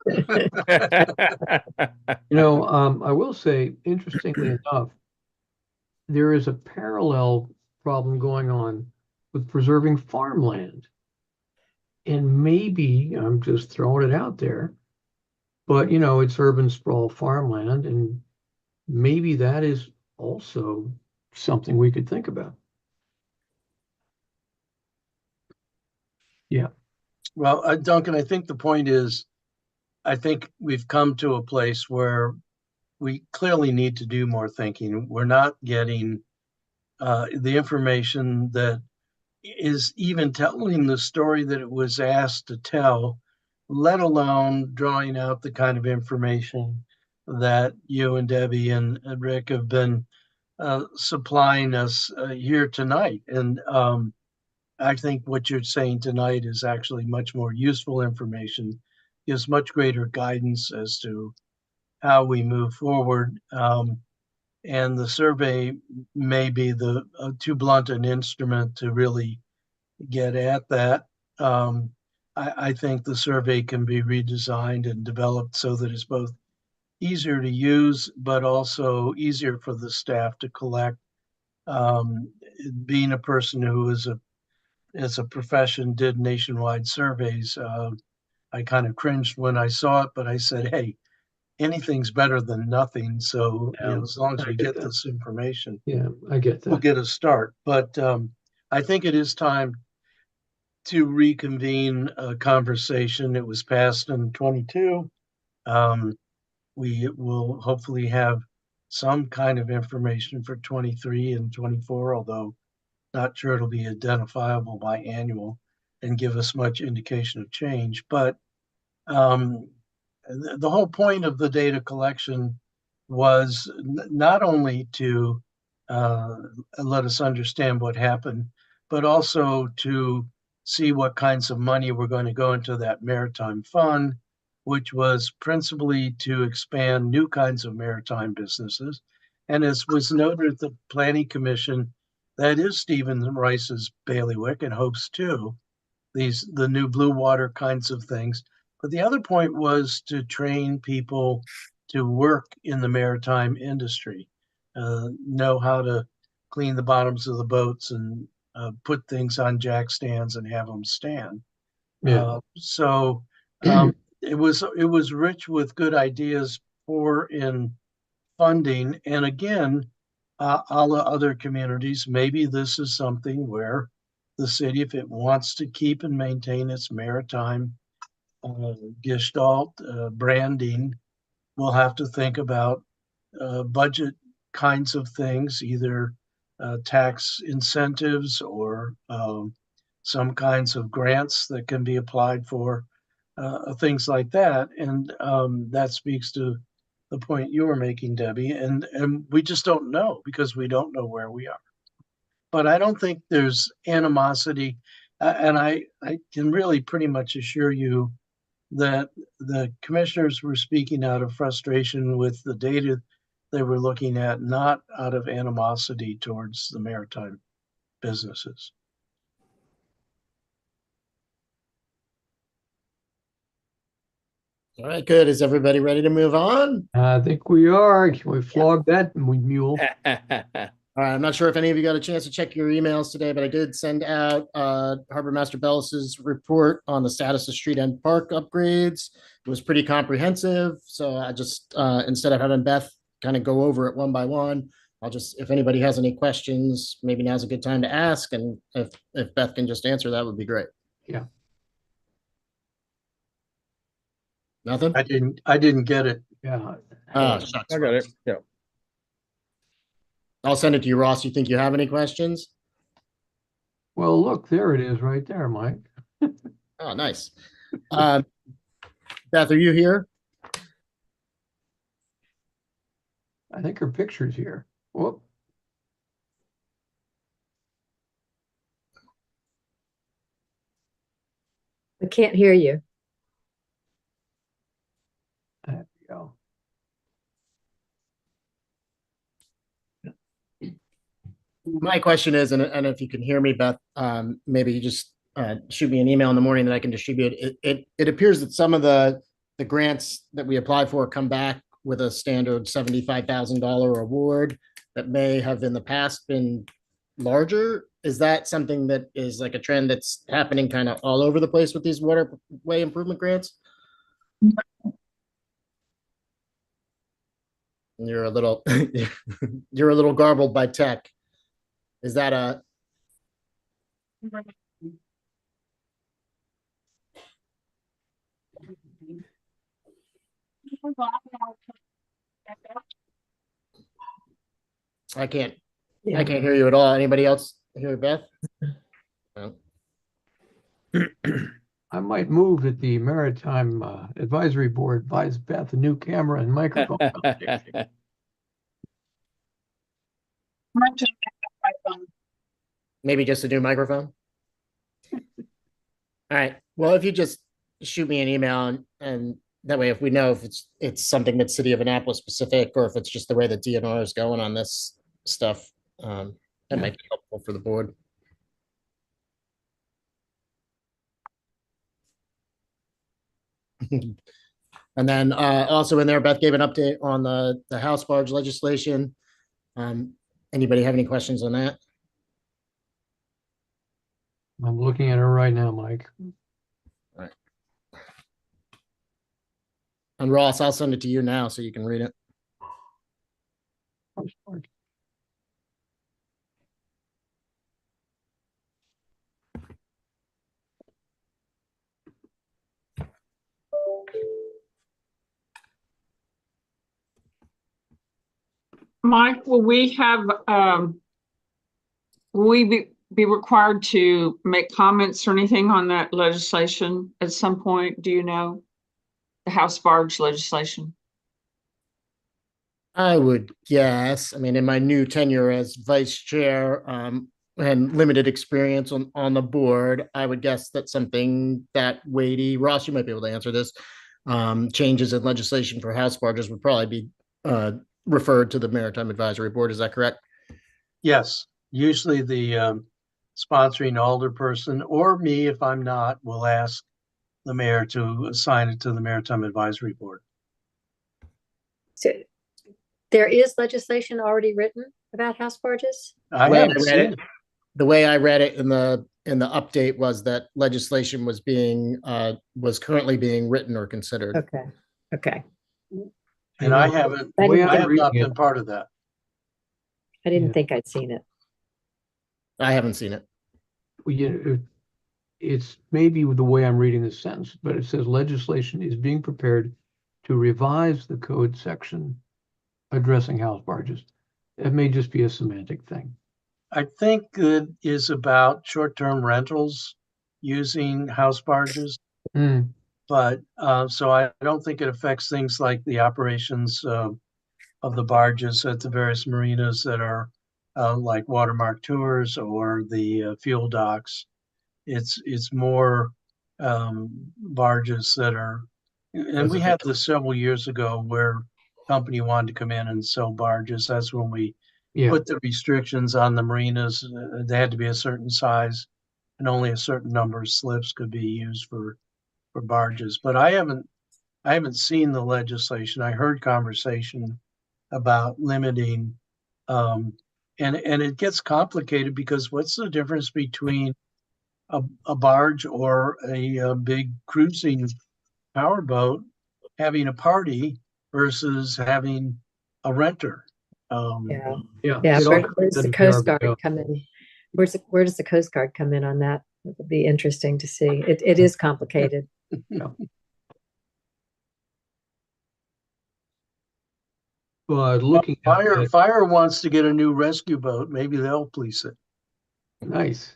Speaker 4: I will say, interestingly enough, there is a parallel problem going on with preserving farmland. And maybe, I'm just throwing it out there, but it's urban sprawl farmland, and maybe that is also something we could think about. Yeah.
Speaker 8: Well, Duncan, I think the point is, I think we've come to a place where we clearly need to do more thinking. We're not getting the information that is even telling the story that it was asked to tell, let alone drawing out the kind of information that you and Debbie and Rick have been supplying us here tonight. And I think what you're saying tonight is actually much more useful information, gives much greater guidance as to how we move forward. And the survey may be the too blunt an instrument to really get at that. I think the survey can be redesigned and developed so that it's both easier to use, but also easier for the staff to collect. Being a person who is as a profession did nationwide surveys, I kind of cringed when I saw it, but I said, hey, anything's better than nothing. So, as long as we get this information,
Speaker 4: Yeah, I get
Speaker 8: we'll
Speaker 4: that.
Speaker 8: get a start. But I think it is time to reconvene a conversation. It was passed in 22. We will hopefully have some kind of information for 23 and 24, although not sure it'll be identifiable by annual and give us much indication of change. But um, the whole point of the data collection was not only to let us understand what happened, but also to see what kinds of money were going to go into that maritime fund, which was principally to expand new kinds of maritime businesses. And as was noted at the Planning Commission, that is Stephen Rice's bailiwick and hopes too, the new blue water kinds of things. But the other point was to train people to work in the maritime industry, know how to clean the bottoms of the boats and put things on jack stands and have them stand.
Speaker 4: Yeah.
Speaker 8: So it was rich with good ideas for in funding. And again, a la other communities, maybe this is something where the city, if it wants to keep and maintain its maritime gestalt branding, will have to think about budget kinds of things, either tax incentives or some kinds of grants that can be applied for, things like that. And that speaks to the point you were making, Debbie. And we just don't know because we don't know where we are. But I don't think there's animosity. And I can really pretty much assure you that the commissioners were speaking out of frustration with the data they were looking at, not out of animosity towards the maritime businesses.
Speaker 2: All right, good. Is everybody ready to move on?
Speaker 4: I think we are. Can we flog that mule?
Speaker 2: All right, I'm not sure if any of you got a chance to check your emails today, but I did send out Harbor Master Bellis's report on the status of street and park upgrades. It was pretty comprehensive. So I just, instead of having Beth kind of go over it one by one, I'll just, if anybody has any questions, maybe now's a good time to ask. And if Beth can just answer, that would be great.
Speaker 4: Yeah.
Speaker 2: Nothing?
Speaker 8: I didn't get it.
Speaker 4: Yeah.
Speaker 2: Oh, shucks.
Speaker 6: I got it. Yeah.
Speaker 2: I'll send it to you, Ross. You think you have any questions?
Speaker 4: Well, look, there it is right there, Mike.
Speaker 2: Oh, nice. Beth, are you here?
Speaker 4: I think her picture's here. Whoop.
Speaker 7: I can't hear you.
Speaker 2: My question is, and if you can hear me, Beth, maybe you just shoot me an email in the morning that I can distribute. It appears that some of the grants that we apply for come back with a standard $75,000 award that may have in the past been larger. Is that something that is like a trend that's happening kind of all over the place with these waterway improvement grants? You're a little you're a little garbled by tech. Is that a I can't
Speaker 7: Yeah.
Speaker 2: I can't hear you at all. Anybody else hear Beth? No.
Speaker 4: I might move that the Maritime Advisory Board buys Beth a new camera and microphone.
Speaker 2: Maybe just a new microphone. All right. Well, if you just shoot me an email and that way, if we know if it's something that's City of Annapolis specific or if it's just the way the DNR is going on this stuff, that might be helpful for the board. And then also in there, Beth gave an update on the House barge legislation. Anybody have any questions on that?
Speaker 4: I'm looking at her right now, Mike.
Speaker 2: And Ross, I'll send it to you now so you can read it.
Speaker 9: Mike, will we have, will we be required to make comments or anything on that legislation at some point? Do you know? The House barge legislation?
Speaker 2: I would guess. I mean, in my new tenure as vice chair and limited experience on the board, I would guess that something that weighty, Ross, you might be able to answer this, changes in legislation for house barges would probably be referred to the Maritime Advisory Board. Is that correct?
Speaker 8: Yes, usually the sponsoring alderperson or me, if I'm not, will ask the mayor to assign it to the Maritime Advisory Board.
Speaker 7: So there is legislation already written about house barges?
Speaker 8: I
Speaker 2: Way
Speaker 8: haven't
Speaker 2: I read
Speaker 8: seen
Speaker 2: it-
Speaker 8: it.
Speaker 2: The way I read it in the update was that legislation was currently being written or considered.
Speaker 7: Okay, okay.
Speaker 8: And I haven't,
Speaker 7: I didn't
Speaker 8: I have
Speaker 4: reading
Speaker 8: not
Speaker 4: it-
Speaker 8: been part of that.
Speaker 7: I didn't
Speaker 4: Yeah.
Speaker 7: think I'd seen it.
Speaker 2: I haven't seen it.
Speaker 4: Well, it's maybe the way I'm reading this sentence, but it says legislation is being prepared to revise the code section addressing house barges. It may just be a semantic thing.
Speaker 8: I think it is about short-term rentals using house barges.
Speaker 4: Mm,
Speaker 8: But so I don't think it affects things like the operations of the barges at the various marinas that are like watermark tours or the fuel docks. It's more barges that are, and we had this several years ago where company wanted to come in and sell barges. That's when we
Speaker 4: yeah,
Speaker 8: put the restrictions on the marinas. They had to be a certain size, and only a certain number of slips could be used for barges. But I haven't seen the legislation. I heard conversation about limiting, and it gets complicated because what's the difference between a barge or a big cruising powerboat having a party versus having a renter?
Speaker 7: Yeah,
Speaker 4: yeah.
Speaker 7: yeah.
Speaker 4: It
Speaker 7: Where
Speaker 4: all
Speaker 7: does the
Speaker 4: depends
Speaker 7: Coast
Speaker 4: on
Speaker 7: Guard come in? Where does the Coast Guard come in on that? It would be interesting to see. It is complicated.
Speaker 4: But looking at that,
Speaker 8: Fire wants to get a new rescue boat. Maybe they'll police it.
Speaker 4: nice.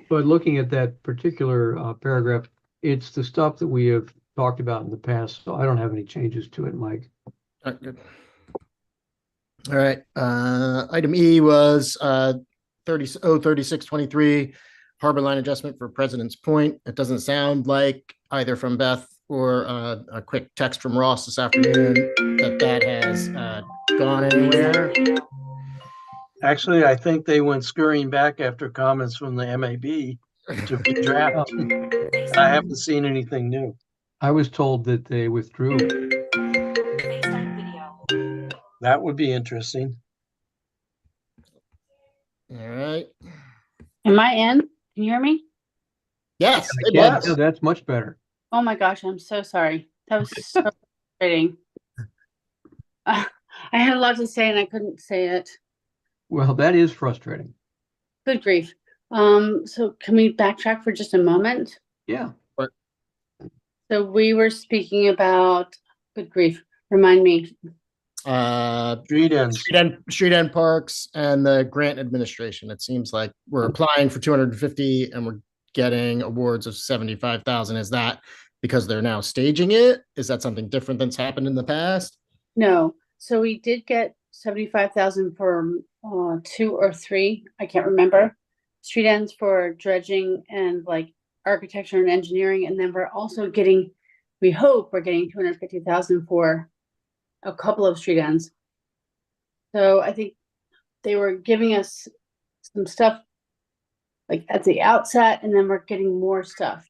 Speaker 4: But looking at that particular paragraph, it's the stuff that we have talked about in the past, so I don't have any changes to it, Mike.
Speaker 2: Good. All right. Item E was 3623 harbor line adjustment for President's Point. It doesn't sound like either from Beth or a quick text from Ross this afternoon that has gone anywhere.
Speaker 8: Actually, I think they went scurrying back after comments from the MAB to redraft. I haven't seen anything new.
Speaker 4: I was told that they withdrew.
Speaker 8: That would be interesting.
Speaker 2: All right.
Speaker 10: Am I in? Can you hear me?
Speaker 2: Yes, it
Speaker 4: Yeah,
Speaker 2: was.
Speaker 4: that's much better.
Speaker 10: Oh my gosh, I'm so sorry. That was so frustrating. I had a lot to say and I couldn't say it.
Speaker 4: Well, that is frustrating.
Speaker 10: Good grief. So can we backtrack for just a moment?
Speaker 4: Yeah.
Speaker 10: So we were speaking about, good grief, remind me.
Speaker 8: Street ends.
Speaker 2: Street end parks and the grant administration. It seems like we're applying for 250 and we're getting awards of 75,000. Is that because they're now staging it? Is that something different than's happened in the past?
Speaker 10: No. So we did get 75,000 for 2 or 3, I can't remember, street ends for dredging and like architecture and engineering. And then we're also getting, we hope we're getting 250,000 for a couple of street ends. So I think they were giving us some stuff like at the outset, and then we're getting more stuff.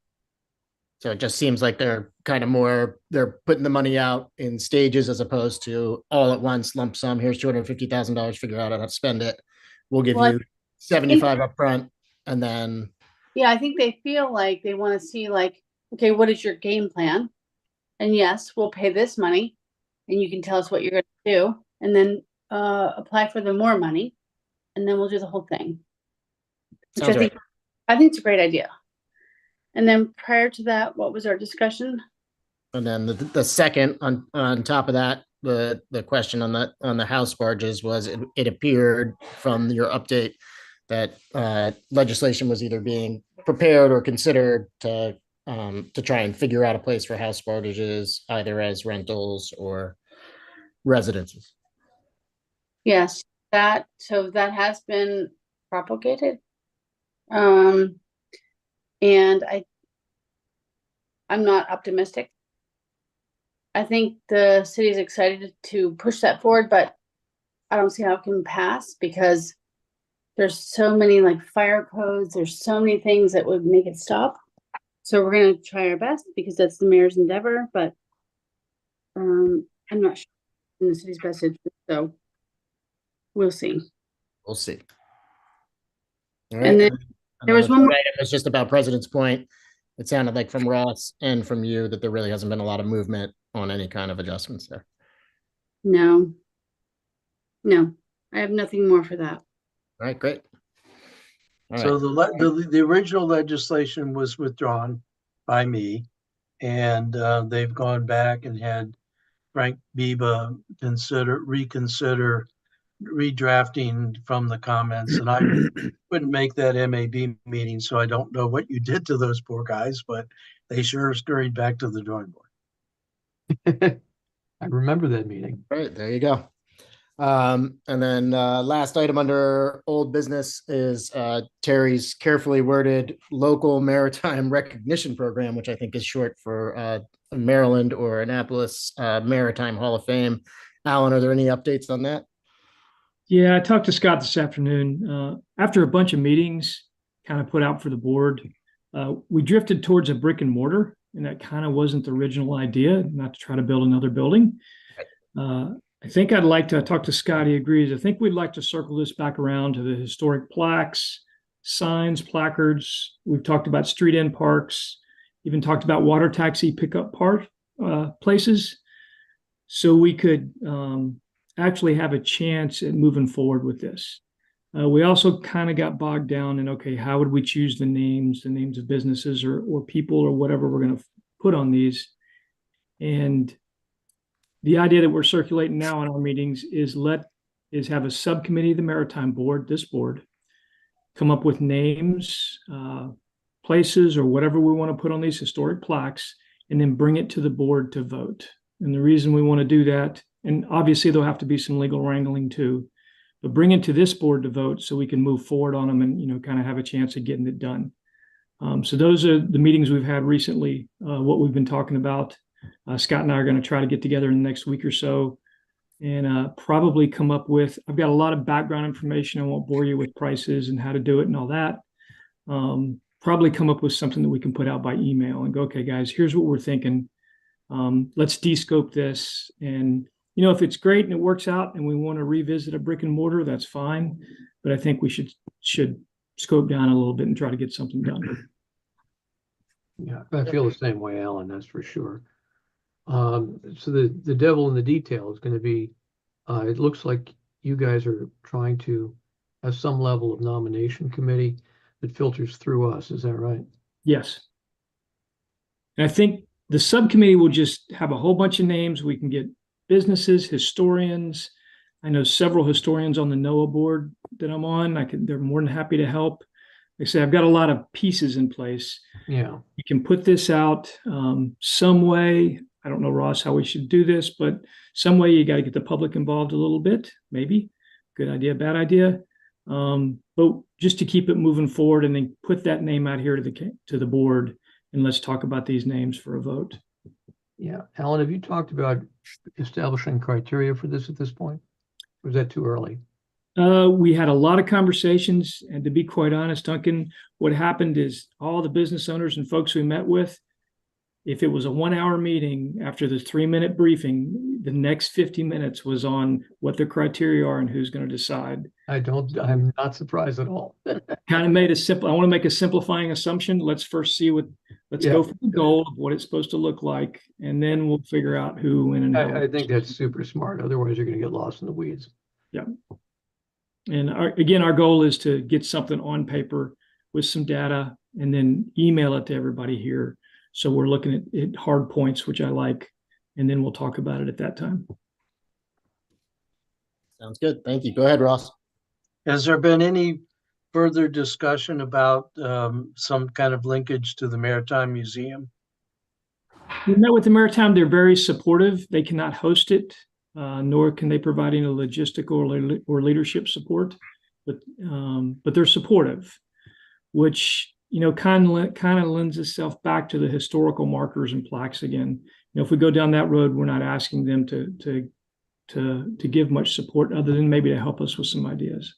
Speaker 2: So it just seems like they're kind of more, they're putting the money out in stages as opposed to all at once, lump sum. Here's $250,000, figure out how to spend it. We'll give you 75 up front, and then.
Speaker 10: Yeah, I think they feel like they want to see like, okay, what is your game plan? And yes, we'll pay this money and you can tell us what you're going to do, and then apply for the more money, and then we'll do the whole thing. Which I think it's a great idea. And then prior to that, what was our discussion?
Speaker 2: And then the second on top of that, the question on the house barges was it appeared from your update that legislation was either being prepared or considered to try and figure out a place for house barges, either as rentals or residences.
Speaker 10: Yes, that has been propagated. And I'm not optimistic. I think the city is excited to push that forward, but I don't see how it can pass because there's so many like fire codes. There's so many things that would make it stop. So we're going to try our best because that's the mayor's endeavor, but I'm not sure in the city's best interest. So we'll see.
Speaker 2: We'll see. All right.
Speaker 10: And then there was one more.
Speaker 2: It was just about President's Point. It sounded like from Ross and from you that there really hasn't been a lot of movement on any kind of adjustments there.
Speaker 10: No, I have nothing more for that.
Speaker 2: All right, great. All
Speaker 8: So
Speaker 2: right.
Speaker 8: the original legislation was withdrawn by me, and they've gone back and had Frank Biba reconsider redrafting from the comments, and I couldn't make that MAB meeting, so I don't know what you did to those poor guys, but they sure scurried back to the drawing board.
Speaker 4: I remember that meeting.
Speaker 2: Right, there you go. And then last item under old business is Terry's carefully worded local maritime recognition program, which I think is short for Maryland or Annapolis Maritime Hall of Fame. Alan, are there any updates on that?
Speaker 11: Yeah, I talked to Scott this afternoon. After a bunch of meetings kind of put out for the board, we drifted towards a brick and mortar, and that kind of wasn't the original idea, not to try to build another building. I think I'd like to talk to Scott. He agrees. I think we'd like to circle this back around to the historic plaques, signs, placards. We've talked about street end parks, even talked about water taxi pickup places. So we could actually have a chance at moving forward with this. We also kind of got bogged down in, okay, how would we choose the names of businesses or people or whatever we're going to put on these. And the idea that we're circulating now in our meetings is have a subcommittee of the Maritime Board, this board, come up with names, places, or whatever we want to put on these historic plaques, and then bring it to the board to vote. And the reason we want to do that, and obviously there'll have to be some legal wrangling too, but bring it to this board to vote so we can move forward on them and, kind of have a chance of getting it done. So those are the meetings we've had recently, what we've been talking about. Scott and I are going to try to get together in the next week or so and probably come up with, I've got a lot of background information. I won't bore you with prices and how to do it and all that. Probably come up with something that we can put out by email and go, okay, guys, here's what we're thinking. Let's de-scope this. And, you know, if it's great and it works out and we want to revisit a brick and mortar, that's fine. But I think we should scope down a little bit and try to get something done.
Speaker 4: Yeah, I feel the same way, Alan, that's for sure. So the devil in the detail is going to be, it looks like you guys are trying to have some level of nomination committee that filters through us. Is that right?
Speaker 11: Yes. And I think the subcommittee will just have a whole bunch of names. We can get businesses, historians. I know several historians on the NOAA board that I'm on. They're more than happy to help. Like I say, I've got a lot of pieces in place.
Speaker 4: Yeah.
Speaker 11: You can put this out some way. I don't know, Ross, how we should do this, but some way you got to get the public involved a little bit, maybe. Good idea, bad idea. But just to keep it moving forward, and then put that name out here to the board, and let's talk about these names for a vote.
Speaker 4: Yeah. Alan, have you talked about establishing criteria for this at this point? Or is that too early?
Speaker 11: We had a lot of conversations, and to be quite honest, Duncan, what happened is all the business owners and folks we met with, if it was a 1-hour meeting, after the 3-minute briefing, the next 50 minutes was on what the criteria are and who's going to decide.
Speaker 4: I'm not surprised at all.
Speaker 11: Kind of made a simple, I want to make a simplifying assumption. Let's first see let's go for the goal of what it's supposed to look like, and then we'll figure out who and how.
Speaker 4: I think that's super smart. Otherwise, you're going to get lost in the weeds.
Speaker 11: Yeah. And our goal is to get something on paper with some data and then email it to everybody here. So we're looking at hard points, which I like, and then we'll talk about it at that time.
Speaker 2: Sounds good. Thank you. Go ahead, Ross.
Speaker 8: Has there been any further discussion about some kind of linkage to the Maritime Museum?
Speaker 11: We met with the Maritime. They're very supportive. They cannot host it, nor can they provide any logistical or leadership support, but they're supportive, which, you know, kind of lends itself back to the historical markers and plaques again. You know, if we go down that road, we're not asking them to give much support other than maybe to help us with some ideas.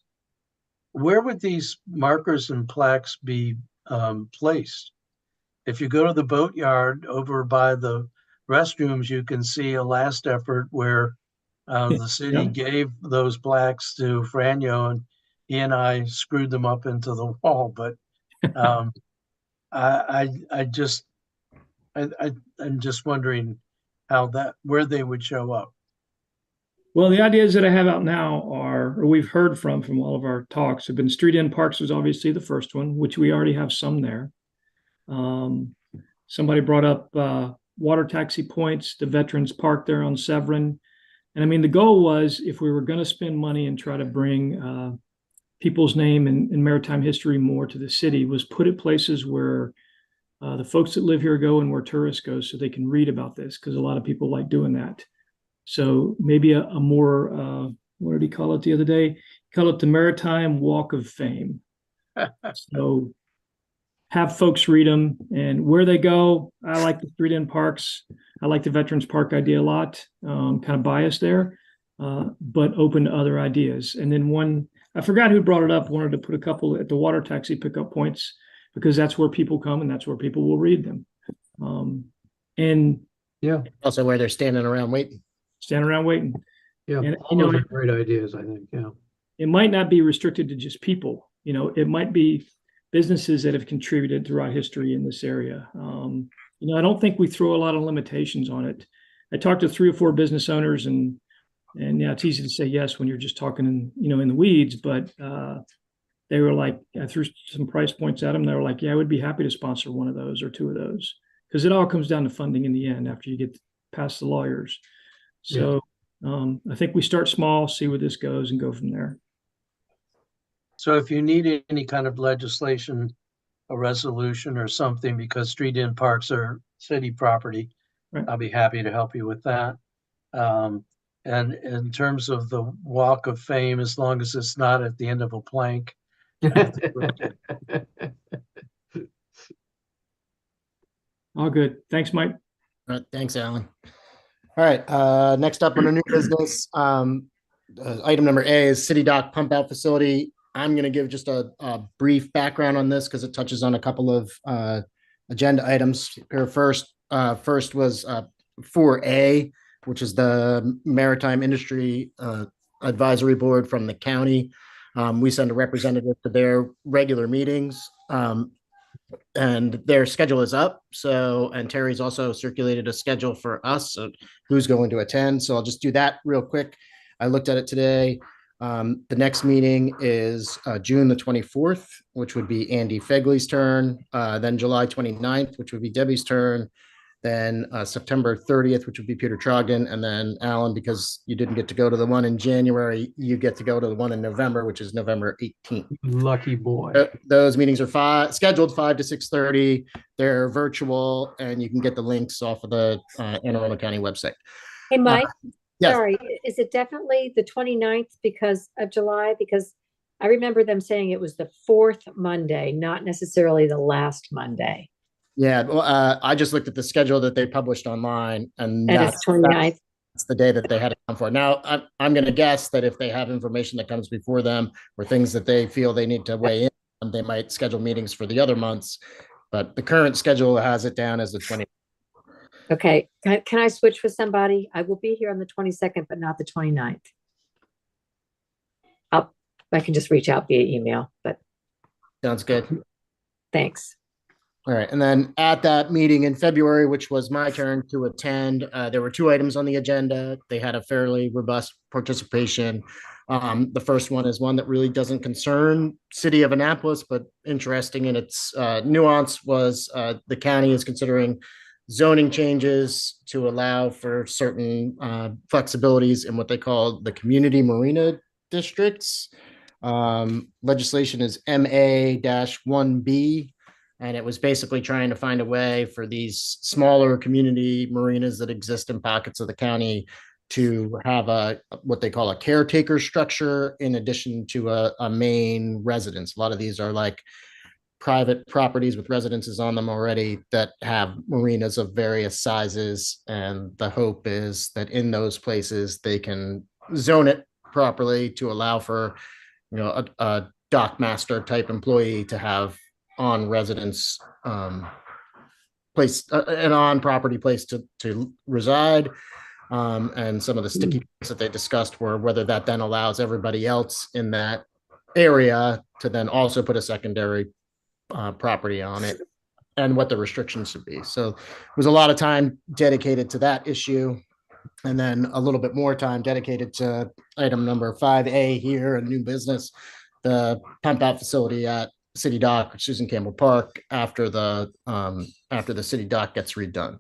Speaker 8: Where would these markers and plaques be placed? If you go to the boatyard over by the restrooms, you can see a last effort where the city gave those plaques to Franyo, and he and I screwed them up into the wall. But I'm just wondering where they would show up.
Speaker 11: Well, the ideas that I have out now or we've heard from all of our talks have been street end parks was obviously the first one, which we already have some there. Somebody brought up water taxi points, the Veterans Park there on Severin. And I mean, the goal was, if we were going to spend money and try to bring people's name and maritime history more to the city, was put it places where the folks that live here go and where tourists go, so they can read about this, because a lot of people like doing that. So maybe a more, what did he call it the other day? He called it the Maritime Walk of Fame. So have folks read them, and where they go. I like the street end parks. I like the Veterans Park idea a lot. Kind of biased there, but open to other ideas. And then one, I forgot who brought it up, wanted to put a couple at the water taxi pickup points, because that's where people come and that's where people will read them. And
Speaker 4: yeah,
Speaker 2: also where they're standing around waiting.
Speaker 4: Yeah,
Speaker 11: and,
Speaker 4: all those are great ideas, I think. Yeah,
Speaker 11: it might not be restricted to just people. You know, it might be businesses that have contributed throughout history in this area. You know, I don't think we throw a lot of limitations on it. I talked to 3 or 4 business owners, and yeah, it's easy to say yes when you're just talking in the weeds, but they were like, I threw some price points at them. They were like, yeah, I would be happy to sponsor one of those or 2 of those, because it all comes down to funding in the end after you get past the lawyers. So I think we start small, see where this goes, and go from there.
Speaker 8: So if you need any kind of legislation, a resolution or something, because street end parks are city property,
Speaker 11: right,
Speaker 8: I'll be happy to help you with that. And in terms of the Walk of Fame, as long as it's not at the end of a plank.
Speaker 11: All good. Thanks, Mike.
Speaker 2: All right, thanks, Alan. All right, next up on the new business, item number A is City Dock Pump Out Facility. I'm going to give just a brief background on this because it touches on a couple of agenda items here. First was 4A, which is the Maritime Industry Advisory Board from the county. We send a representative to their regular meetings. And their schedule is up. So, and Terry's also circulated a schedule for us of who's going to attend. So I'll just do that real quick. I looked at it today. The next meeting is June the 24th, which would be Andy Fegley's turn. Then July 29th, which would be Debbie's turn. Then September 30th, which would be Peter Trogdon. And then Alan, because you didn't get to go to the one in January, you get to go to the one in November, which is November 18th.
Speaker 4: Lucky boy.
Speaker 2: Those meetings are scheduled 5 to 6:30. They're virtual, and you can get the links off of the Anne Arundel County website.
Speaker 7: Hey, Mike,
Speaker 2: yes.
Speaker 7: sorry, is it definitely the 29th because of July? Because I remember them saying it was the fourth Monday, not necessarily the last Monday.
Speaker 2: Yeah, well, I just looked at the schedule that they published online, and
Speaker 7: it's 29th.
Speaker 2: That's the day that they had it come for. Now, I'm going to guess that if they have information that comes before them or things that they feel they need to weigh in, they might schedule meetings for the other months. But the current schedule has it down as the 20th.
Speaker 7: Okay, can I switch with somebody? I will be here on the 22nd, but not the 29th. I can just reach out via email, but.
Speaker 2: Sounds good.
Speaker 7: Thanks.
Speaker 2: All right. And then at that meeting in February, which was my turn to attend, there were two items on the agenda. They had a fairly robust participation. The first one is one that really doesn't concern City of Annapolis, but interesting in its nuance was the county is considering zoning changes to allow for certain flexibilities in what they call the community marina districts. Legislation is MA-1B. And it was basically trying to find a way for these smaller community marinas that exist in pockets of the county to have what they call a caretaker structure in addition to a main residence. A lot of these are like private properties with residences on them already that have marinas of various sizes. And the hope is that in those places, they can zone it properly to allow for, a dock master type employee to have on residence place, an on property place to reside. And some of the sticky points that they discussed were whether that then allows everybody else in that area to then also put a secondary property on it and what the restrictions should be. So it was a lot of time dedicated to that issue. And then a little bit more time dedicated to item number 5A here, a new business, the pump out facility at City Dock, Susan Campbell Park, after the City Dock gets redone.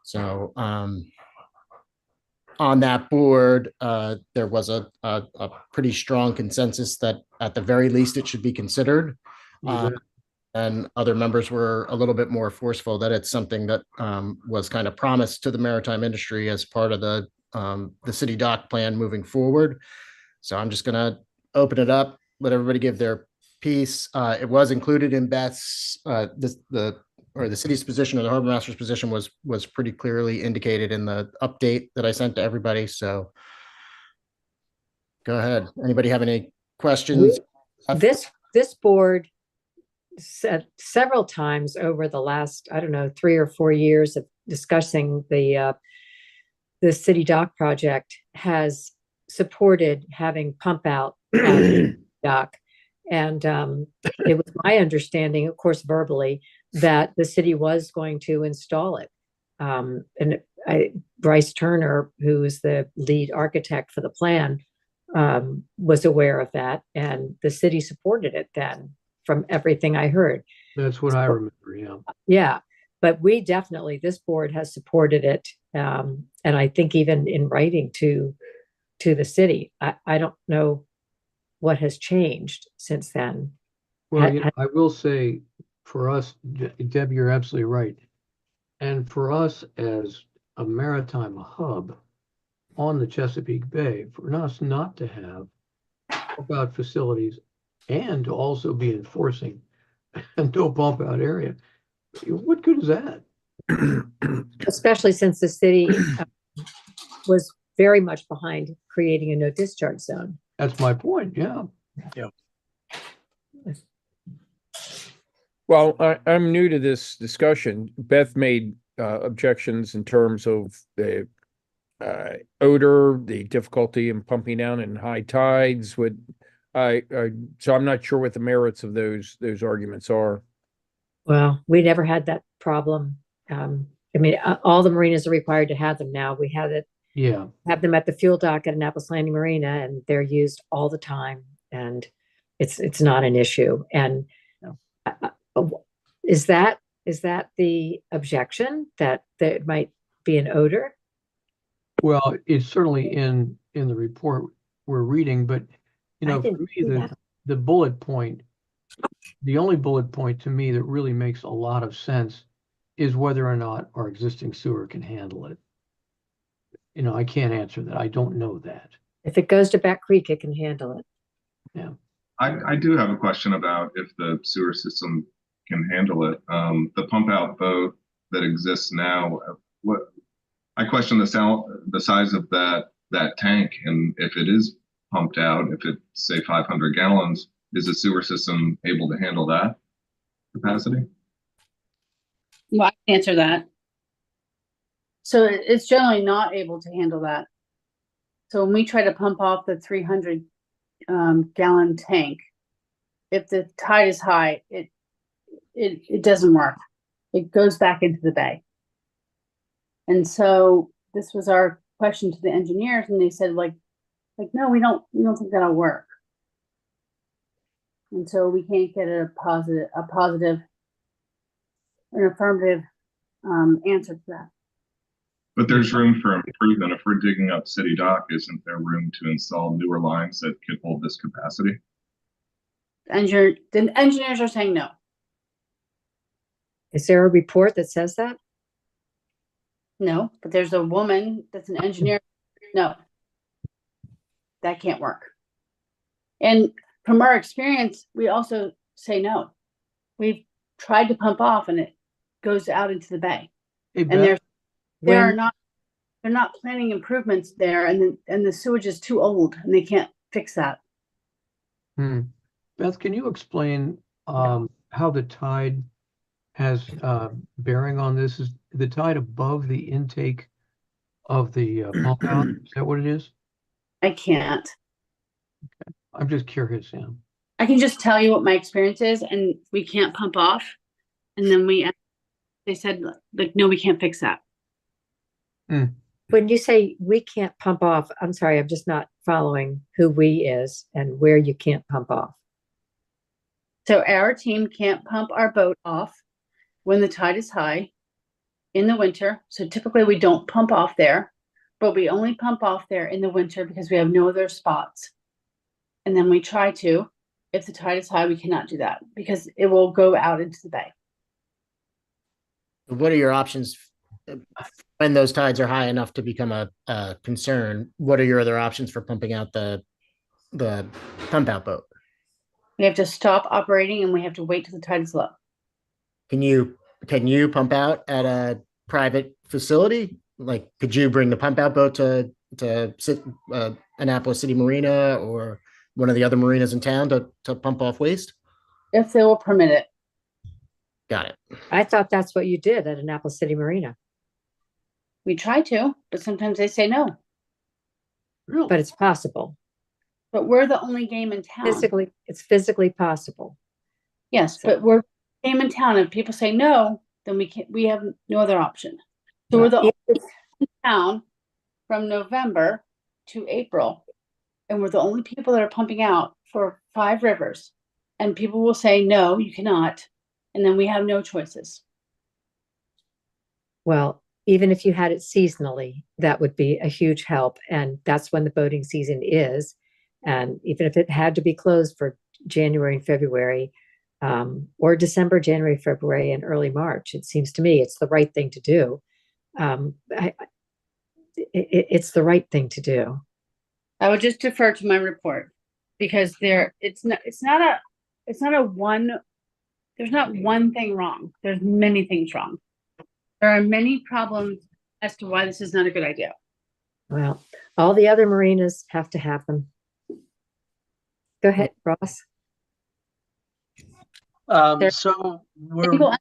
Speaker 2: So on that board, there was a pretty strong consensus that at the very least it should be considered. And other members were a little bit more forceful that it's something that was kind of promised to the maritime industry as part of the City Dock plan moving forward. So I'm just going to open it up, let everybody give their piece. It was included in Beth's the city's position or the harbor master's position was pretty clearly indicated in the update that I sent to everybody. So go ahead. Anybody have any questions?
Speaker 7: This board said several times over the last, 3 or 4 years of discussing the City Dock project has supported having pump out at the dock. And it was my understanding, of course, verbally, that the city was going to install it. And Bryce Turner, who is the lead architect for the plan, was aware of that. And the city supported it then, from everything I heard.
Speaker 4: That's what I remember, yeah.
Speaker 7: Yeah, but we definitely, this board has supported it. And I think even in writing to the city, I don't know what has changed since then.
Speaker 4: Well, I will say for us, Deb, you're absolutely right. And for us as a maritime hub on the Chesapeake Bay, for us not to have pump out facilities and to also be enforcing a no pump out area, what good is that?
Speaker 7: Especially since the city was very much behind creating a no discharge zone.
Speaker 4: That's my point. Yeah.
Speaker 6: Well, I'm new to this discussion. Beth made objections in terms of the odor, the difficulty in pumping down in high tides. So I'm not sure what the merits of those arguments are.
Speaker 7: Well, we never had that problem. I mean, all the marinas are required to have them now. We have them at the fuel dock at Annapolis Landing Marina, and they're used all the time, and it's not an issue. And is that the objection, that there might be an odor?
Speaker 4: Well, it's certainly in the report we're reading, but for me, the bullet point, the only bullet point to me that really makes a lot of sense is whether or not our existing sewer can handle it. I can't answer that. I don't know that.
Speaker 7: If it goes to Back Creek, it can handle it.
Speaker 4: Yeah.
Speaker 5: I do have a question about if the sewer system can handle it. The pump out boat that exists now, I question the size of that tank, and if it is pumped out, if it's say 500 gallons, is the sewer system able to handle that capacity?
Speaker 10: Well, I can answer that. So it's generally not able to handle that. So when we try to pump off the 300 gallon tank, if the tide is high, it doesn't work. It goes back into the bay. And so this was our question to the engineers, and they said like no, we don't think that'll work. And so we can't get an affirmative answer to that.
Speaker 5: But there's room for improvement. If we're digging up city dock, isn't there room to install newer lines that could hold this capacity?
Speaker 10: The engineers are saying no.
Speaker 7: Is there a report that says that?
Speaker 10: No, but there's a woman that's an engineer. No, that can't work. And from our experience, we also say no. We've tried to pump off and it goes out into the bay.
Speaker 4: Hey,
Speaker 10: and they're not planning improvements there, and the sewage is too old and they can't fix that.
Speaker 4: Beth, can you explain how the tide has bearing on this? Is the tide above the intake of the pump out? Is that what it is?
Speaker 10: I can't.
Speaker 4: Okay. I'm just curious, Sam.
Speaker 10: I can just tell you what my experience is, and we can't pump off. And then they said, like, no, we can't fix that.
Speaker 7: When you say we can't pump off, I'm sorry, I'm just not following who we is and where you can't pump off.
Speaker 10: So our team can't pump our boat off when the tide is high in the winter. So typically we don't pump off there, but we only pump off there in the winter because we have no other spots. And then we try to, if the tide is high, we cannot do that because it will go out into the bay.
Speaker 2: What are your options when those tides are high enough to become a concern? What are your other options for pumping out the pump out boat?
Speaker 10: We have to stop operating and we have to wait till the tide is low.
Speaker 2: Can you pump out at a private facility? Like, could you bring the pump out boat to Annapolis City Marina or one of the other marinas in town to pump off waste?
Speaker 10: If they will permit it.
Speaker 2: Got it.
Speaker 7: I thought that's what you did at Annapolis City Marina.
Speaker 10: We try to, but sometimes they say no.
Speaker 7: Really? But it's possible.
Speaker 10: But we're the only game in town.
Speaker 7: It's physically possible.
Speaker 10: Yes, but we're the game in town. If people say no, then we have no other option. So we're the only in town from November to April. And we're the only people that are pumping out for 5 rivers. And people will say, no, you cannot. And then we have no choices.
Speaker 7: Well, even if you had it seasonally, that would be a huge help. And that's when the boating season is. And even if it had to be closed for January and February, or December, January, February, and early March, it seems to me it's the right thing to do. It's the right thing to do.
Speaker 10: I would just defer to my report because there's not one thing wrong. There's many things wrong. There are many problems as to why this is not a good idea.
Speaker 7: Well, all the other marinas have to have them. Go ahead, Ross.
Speaker 8: So we're
Speaker 10: People on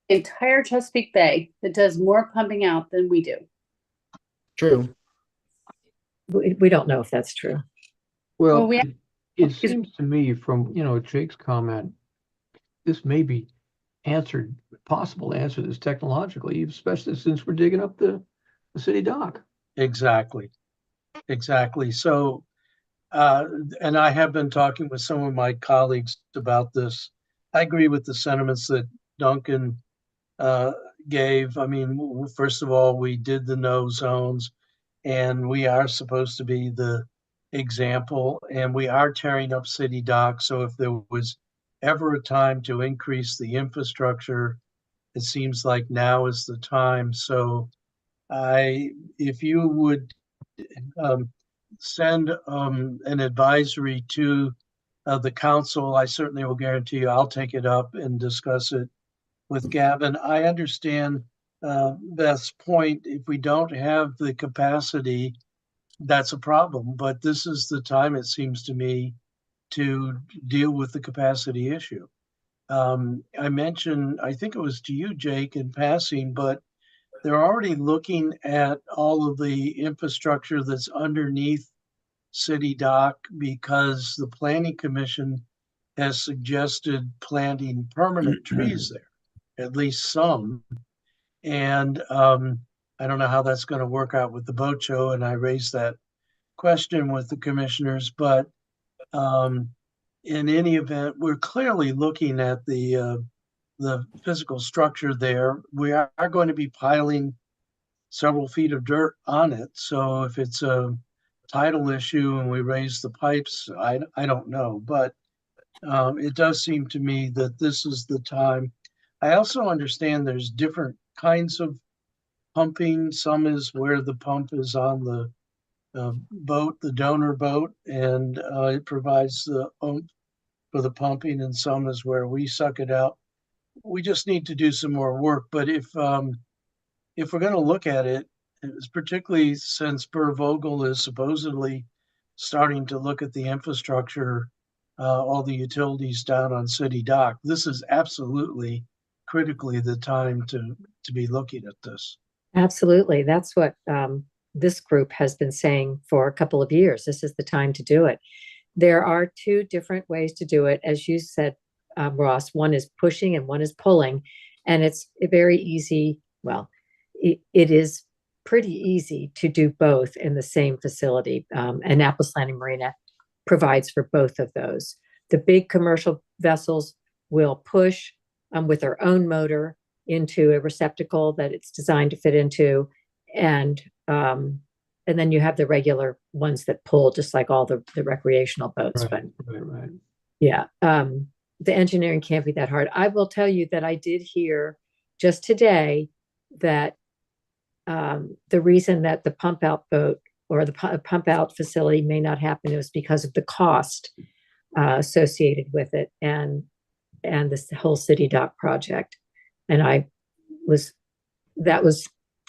Speaker 10: the entire Chesapeake Bay that does more pumping out than we do.
Speaker 2: True.
Speaker 7: We don't know if that's true.
Speaker 4: Well,
Speaker 10: Well, we
Speaker 4: it seems to me from, Jake's comment, this may be possible to answer this technologically, especially since we're digging up the city dock.
Speaker 8: exactly. So, and I have been talking with some of my colleagues about this. I agree with the sentiments that Duncan gave. I mean, first of all, we did the no zones, and we are supposed to be the example, and we are tearing up city docks. So if there was ever a time to increase the infrastructure, it seems like now is the time. So if you would send an advisory to the council, I certainly will guarantee you I'll take it up and discuss it with Gavin. I understand Beth's point. If we don't have the capacity, that's a problem. But this is the time, it seems to me, to deal with the capacity issue. I mentioned, I think it was to you, Jake, in passing, but they're already looking at all of the infrastructure that's underneath City Dock because the Planning Commission has suggested planting permanent trees there, at least some. And I don't know how that's going to work out with the boat show. And I raised that question with the commissioners, but in any event, we're clearly looking at the physical structure there. We are going to be piling several feet of dirt on it. So if it's a tidal issue and we raise the pipes, I don't know. But it does seem to me that this is the time. I also understand there's different kinds of pumping. Some is where the pump is on the boat, the donor boat, and it provides the oomph for the pumping, and some is where we suck it out. We just need to do some more work. But if we're going to look at it, particularly since Burr Vogel is supposedly starting to look at the infrastructure, all the utilities down on City Dock, this is absolutely critically the time to be looking at this.
Speaker 7: Absolutely. That's what this group has been saying for a couple of years. This is the time to do it. There are two different ways to do it. As you said, Ross, one is pushing and one is pulling. And it's very easy. Well, it is pretty easy to do both in the same facility. Annapolis Landing Marina provides for both of those. The big commercial vessels will push with their own motor into a receptacle that it's designed to fit into, and then you have the regular ones that pull, just like all the recreational boats.
Speaker 4: Right.
Speaker 7: Yeah, the engineering can't be that hard. I will tell you that I did hear just today that the reason that the pump out boat or the pump out facility may not happen was because of the cost associated with it and this whole city dock project. And I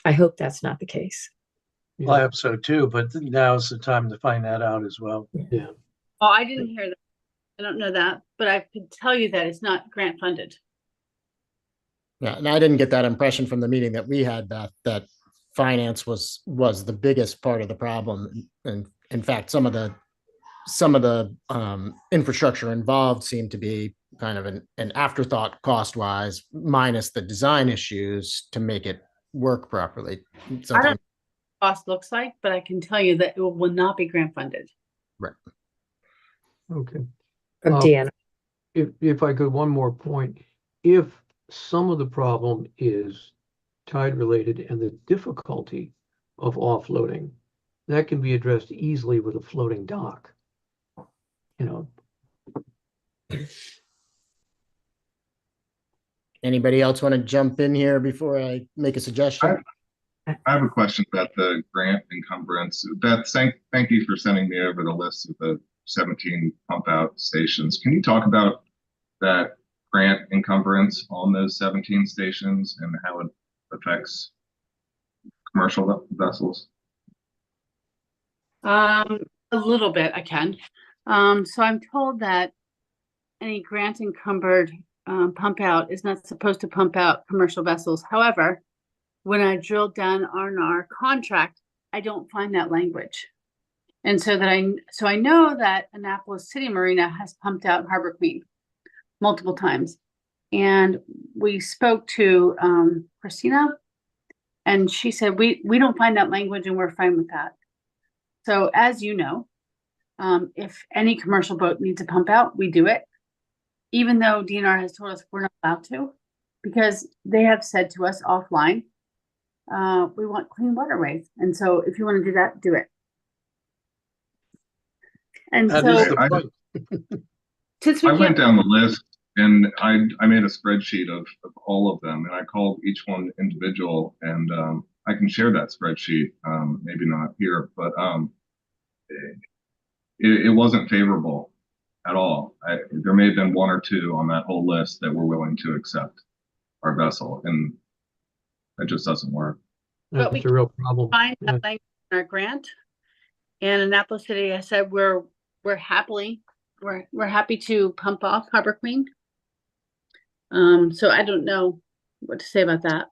Speaker 7: hope that's not the case.
Speaker 8: Well, I hope so too, but now is the time to find that out as well.
Speaker 4: Yeah.
Speaker 10: Oh, I didn't hear that. I don't know that, but I could tell you that it's not grant funded.
Speaker 2: Yeah, and I didn't get that impression from the meeting that we had, Beth, that finance was the biggest part of the problem. And in fact, some of the infrastructure involved seemed to be kind of an afterthought cost wise, minus the design issues to make it work properly.
Speaker 10: I don't know what cost looks like, but I can tell you that it will not be grant funded.
Speaker 2: Right.
Speaker 4: Okay.
Speaker 7: From Deanna.
Speaker 4: If I could, one more point. If some of the problem is tide related and the difficulty of offloading, that can be addressed easily with a floating dock.
Speaker 2: Anybody else want to jump in here before I make a suggestion?
Speaker 5: I have a question about the grant encumbrance. Beth, thank you for sending me over the list of the 17 pump out stations. Can you talk about that grant encumbrance on those 17 stations and how it affects commercial vessels?
Speaker 10: A little bit, I can. So I'm told that any grant encumbered pump out is not supposed to pump out commercial vessels. However, when I drilled down on our contract, I don't find that language. And so I know that Annapolis City Marina has pumped out Harbor Queen multiple times. And we spoke to Christina, and she said, we don't find that language and we're fine with that. So as you know, if any commercial boat needs a pump out, we do it, even though DNR has told us we're not allowed to, because they have said to us offline, we want clean waterways. And so if you want to do that, do it. And
Speaker 8: That
Speaker 10: so
Speaker 8: is the point.
Speaker 10: since we
Speaker 5: I went
Speaker 10: can't,
Speaker 5: down the list and I made a spreadsheet of all of them, and I called each one individual, and I can share that spreadsheet. Maybe not here, but it wasn't favorable at all. There may have been one or two on that whole list that were willing to accept our vessel, and it just doesn't work.
Speaker 10: But
Speaker 4: That's
Speaker 10: we
Speaker 4: a real problem.
Speaker 10: find
Speaker 4: Yeah.
Speaker 10: that language in our grant. And Annapolis City, I said we're happy to pump off Harbor Queen. So I don't know what to say about that.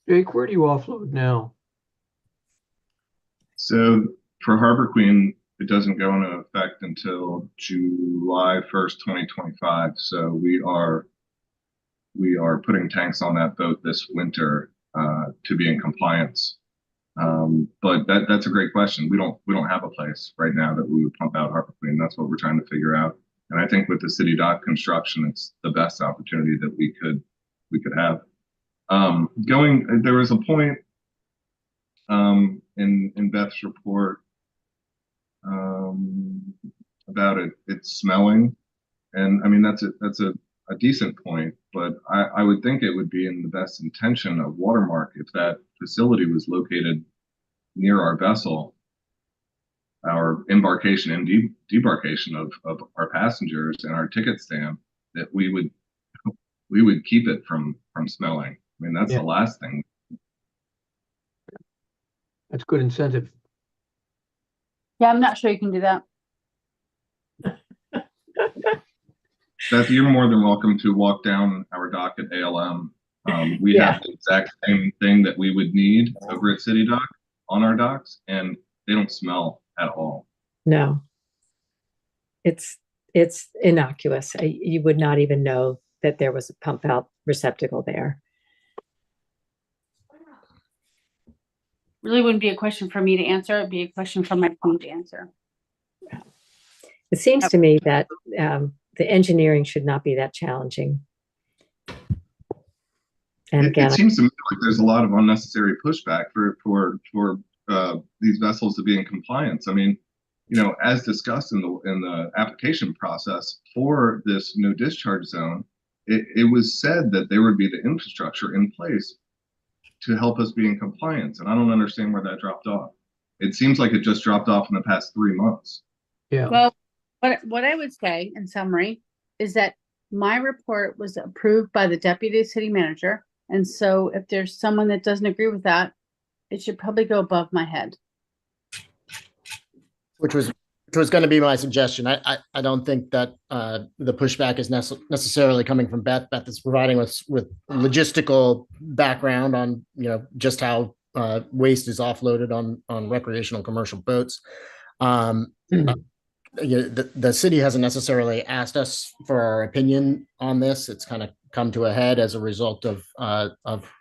Speaker 4: Jake, where do you offload now?
Speaker 5: So for Harbor Queen, it doesn't go into effect until July 1st, 2025. So we are putting tanks on that boat this winter to be in compliance. But that's a great question. We don't have a place right now that we would pump out Harbor Queen. That's what we're trying to figure out. And I think with the city dock construction, it's the best opportunity that we could have. There was a point in Beth's report about it smelling, and I mean that's a decent point, but I would think it would be in the best intention of Watermark if that facility was located near our vessel, our embarkation and debarkation of our passengers and our ticket stamp, that we would keep it from smelling. I mean, that's the last thing.
Speaker 4: That's good incentive.
Speaker 10: Yeah, I'm not sure you can do that.
Speaker 5: Beth, you're more than welcome to walk down our dock at ALM. We have the exact same thing that we would need over at City Dock on our docks, and they don't smell at all.
Speaker 7: No. It's innocuous. You would not even know that there was a pump out receptacle there.
Speaker 10: Really wouldn't be a question for me to answer. It'd be a question for my team to answer.
Speaker 7: It seems to me that the engineering should not be that challenging. And again,
Speaker 5: it seems to me like there's a lot of unnecessary pushback for these vessels to be in compliance. I mean, you know, as discussed in the application process for this no discharge zone, it was said that there would be the infrastructure in place to help us be in compliance, and I don't understand where that dropped off. It seems like it just dropped off in the past 3 months.
Speaker 4: Yeah.
Speaker 10: Well, what I would say in summary is that my report was approved by the deputy city manager, and so if there's someone that doesn't agree with that, it should probably go above my head.
Speaker 2: Which was going to be my suggestion. I don't think that the pushback is necessarily coming from Beth. Beth is providing us with logistical background on, you know, just how waste is offloaded on recreational commercial boats. You know, the city hasn't necessarily asked us for our opinion on this. It's kind of come to a head as a result of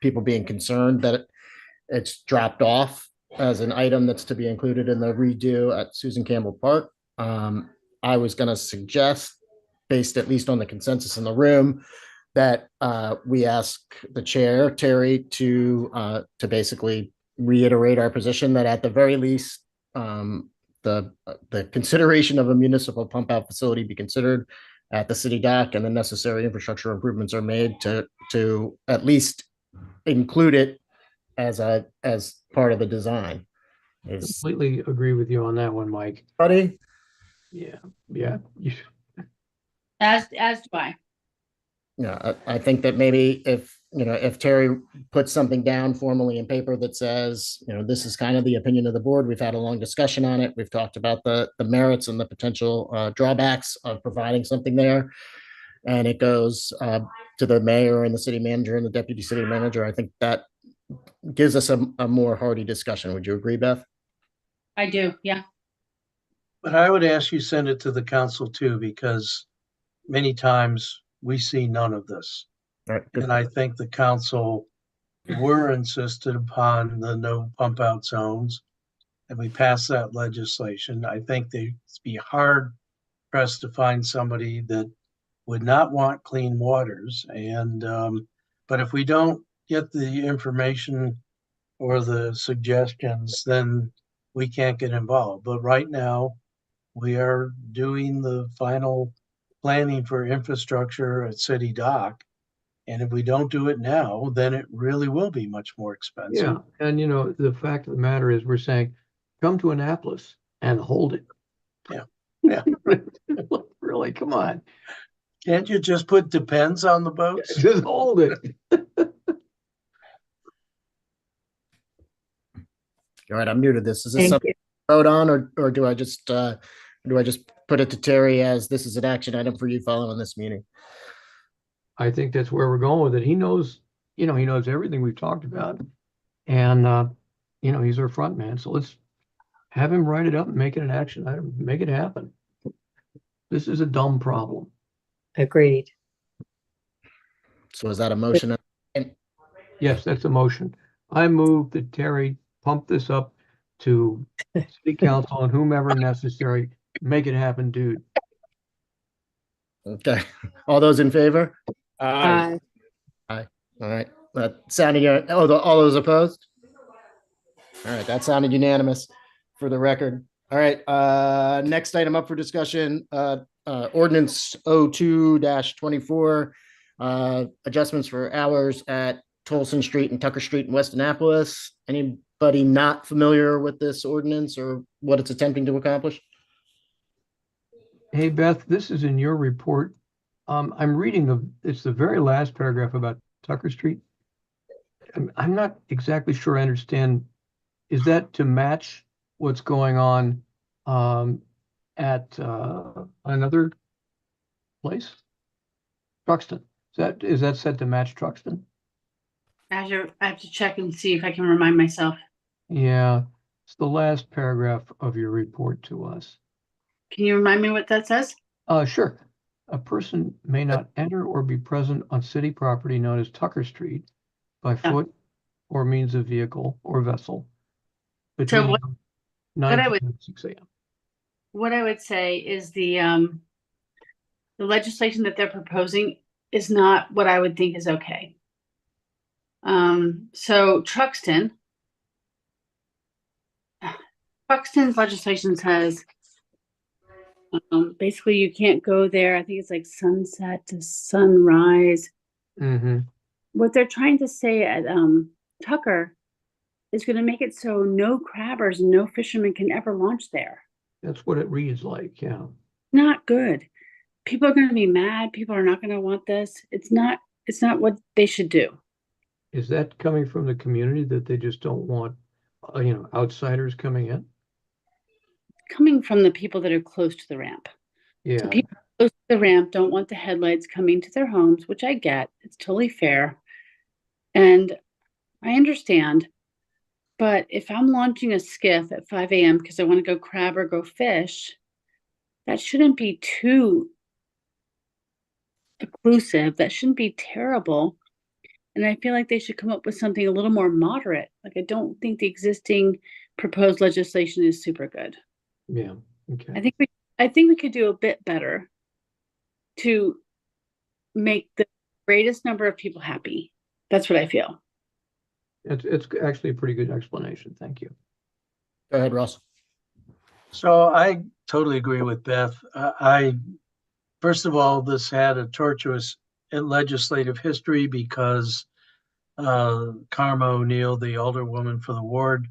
Speaker 2: people being concerned that it's dropped off as an item that's to be included in the redo at Susan Campbell Park. I was going to suggest, based at least on the consensus in the room, that we ask the chair, Terry, to basically reiterate our position that at the very least, the consideration of a municipal pump out facility be considered at the city dock, and the necessary infrastructure improvements are made to at least include it as part of the design.
Speaker 4: Completely agree with you on that one, Mike.
Speaker 2: Buddy?
Speaker 4: Yeah.
Speaker 10: As do I.
Speaker 2: Yeah, I think that maybe if if Terry puts something down formally in paper that says, this is kind of the opinion of the board. We've had a long discussion on it. We've talked about the merits and the potential drawbacks of providing something there. And it goes to the mayor and the city manager and the deputy city manager. I think that gives us a more hearty discussion. Would you agree, Beth?
Speaker 10: I do, yeah.
Speaker 8: But I would ask you send it to the council too, because many times we see none of this.
Speaker 2: All right, good.
Speaker 8: And I think the council were insisted upon the no pump out zones. And we passed that legislation. I think they'd be hard pressed to find somebody that would not want clean waters. And, but if we don't get the information or the suggestions, then we can't get involved. But right now, we are doing the final planning for infrastructure at City Dock. And if we don't do it now, then it really will be much more expensive.
Speaker 4: Yeah, and the fact of the matter is we're saying, come to Annapolis and hold it.
Speaker 8: Yeah.
Speaker 4: Really, come on.
Speaker 8: Can't you just put depends on the boats?
Speaker 4: Just hold it.
Speaker 2: All right, I'm new to this. Is this
Speaker 7: Thank
Speaker 2: something
Speaker 7: you.
Speaker 2: to vote on, or do I just put it to Terry as this is an action item for you following this meeting?
Speaker 4: I think that's where we're going with it. He knows, he knows everything we've talked about. And, he's our front man. So let's have him write it up and make it an action item, make it happen. This is a dumb problem.
Speaker 7: Agreed.
Speaker 2: So is that a motion?
Speaker 4: Yes, that's a motion. I move that Terry pump this up to city council and whomever necessary. Make it happen, dude.
Speaker 2: Okay. All those in favor?
Speaker 6: Aye.
Speaker 2: All right. That sounded, all those opposed? All right. That sounded unanimous for the record. All right. Next item up for discussion, ordinance 02-24, adjustments for hours at Tolson Street and Tucker Street in West Annapolis. Anybody not familiar with this ordinance or what it's attempting to accomplish?
Speaker 4: Hey, Beth, this is in your report. I'm reading it's the very last paragraph about Tucker Street. I'm not exactly sure I understand. Is that to match what's going on at another place? Truxton. Is that set to match Truxton?
Speaker 10: I have to check and see if I can remind myself.
Speaker 4: Yeah, it's the last paragraph of your report to us.
Speaker 10: Can you remind me what that says?
Speaker 4: Sure. A person may not enter or be present on city property known as Tucker Street by foot or means of vehicle or vessel between
Speaker 10: what
Speaker 4: 9
Speaker 10: I would-
Speaker 4: p.m. and 6 a.m.
Speaker 10: What I would say is the legislation that they're proposing is not what I would think is okay. So Truxton's legislation says basically you can't go there. I think it's like sunset to sunrise.
Speaker 4: Mm-hmm.
Speaker 10: What they're trying to say at Tucker is going to make it so no crabbers and no fishermen can ever launch there.
Speaker 4: That's what it reads like, yeah.
Speaker 10: Not good. People are going to be mad. People are not going to want this. It's not what they should do.
Speaker 4: Is that coming from the community that they just don't want, outsiders coming in?
Speaker 10: Coming from the people that are close to the ramp.
Speaker 4: Yeah.
Speaker 10: So people close to the ramp don't want the headlights coming to their homes, which I get. It's totally fair. And I understand. But if I'm launching a skiff at 5 a.m. because I want to go crab or go fish, that shouldn't be too exclusive. That shouldn't be terrible. And I feel like they should come up with something a little more moderate. Like, I don't think the existing proposed legislation is super good.
Speaker 4: Yeah. Okay.
Speaker 10: I think we could do a bit better to make the greatest number of people happy. That's what I feel.
Speaker 4: It's actually a pretty good explanation. Thank you.
Speaker 2: Go ahead, Ross.
Speaker 8: So I totally agree with Beth. First of all, this had a tortuous legislative history because Karma O'Neill, the alderwoman for the ward,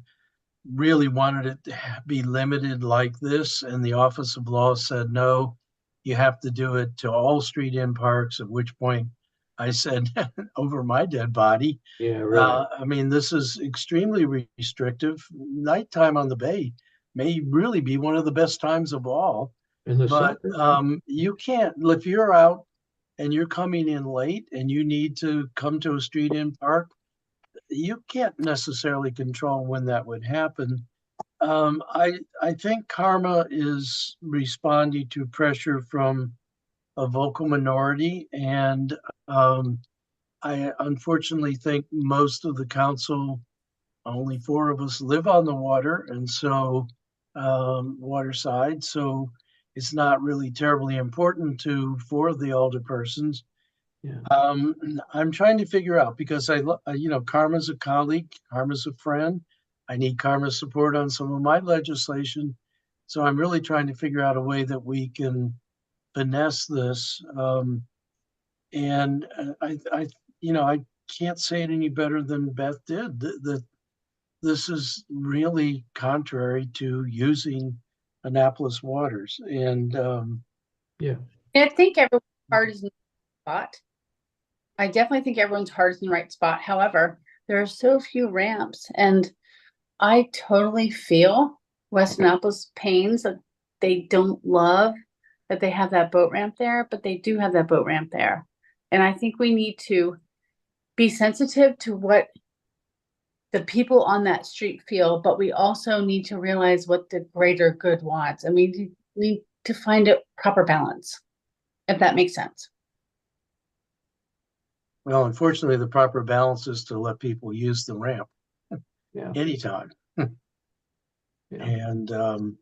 Speaker 8: really wanted it to be limited like this, and the Office of Law said no, you have to do it to all street in parks, at which point I said, over my dead body.
Speaker 4: Yeah, really.
Speaker 8: I mean, this is extremely restrictive. Nighttime on the bay may really be one of the best times of all.
Speaker 4: In the
Speaker 8: But
Speaker 4: summer.
Speaker 8: you can't, if you're out and you're coming in late and you need to come to a street in park, you can't necessarily control when that would happen. I think Karma is responding to pressure from a vocal minority, and I unfortunately think most of the council, only 4 of us live on the water, and so waterside, so it's not really terribly important to 4 of the older persons.
Speaker 4: Yeah.
Speaker 8: I'm trying to figure out because Karma's a colleague, Karma's a friend. I need Karma's support on some of my legislation, so I'm really trying to figure out a way that we can finesse this. And I can't say it any better than Beth did. That this is really contrary to using Annapolis waters, and
Speaker 4: Yeah.
Speaker 10: I think everyone's heart is in the right spot. I definitely think everyone's heart is in the right spot. However, there are so few ramps, and I totally feel West Annapolis pains that they don't love that they have that boat ramp there, but they do have that boat ramp there. And I think we need to be sensitive to what the people on that street feel, but we also need to realize what the greater good wants. And we need to find a proper balance, if that makes sense.
Speaker 8: well, unfortunately, the proper balance is to let people use the ramp
Speaker 4: Yeah.
Speaker 8: anytime.
Speaker 4: Yeah.
Speaker 8: And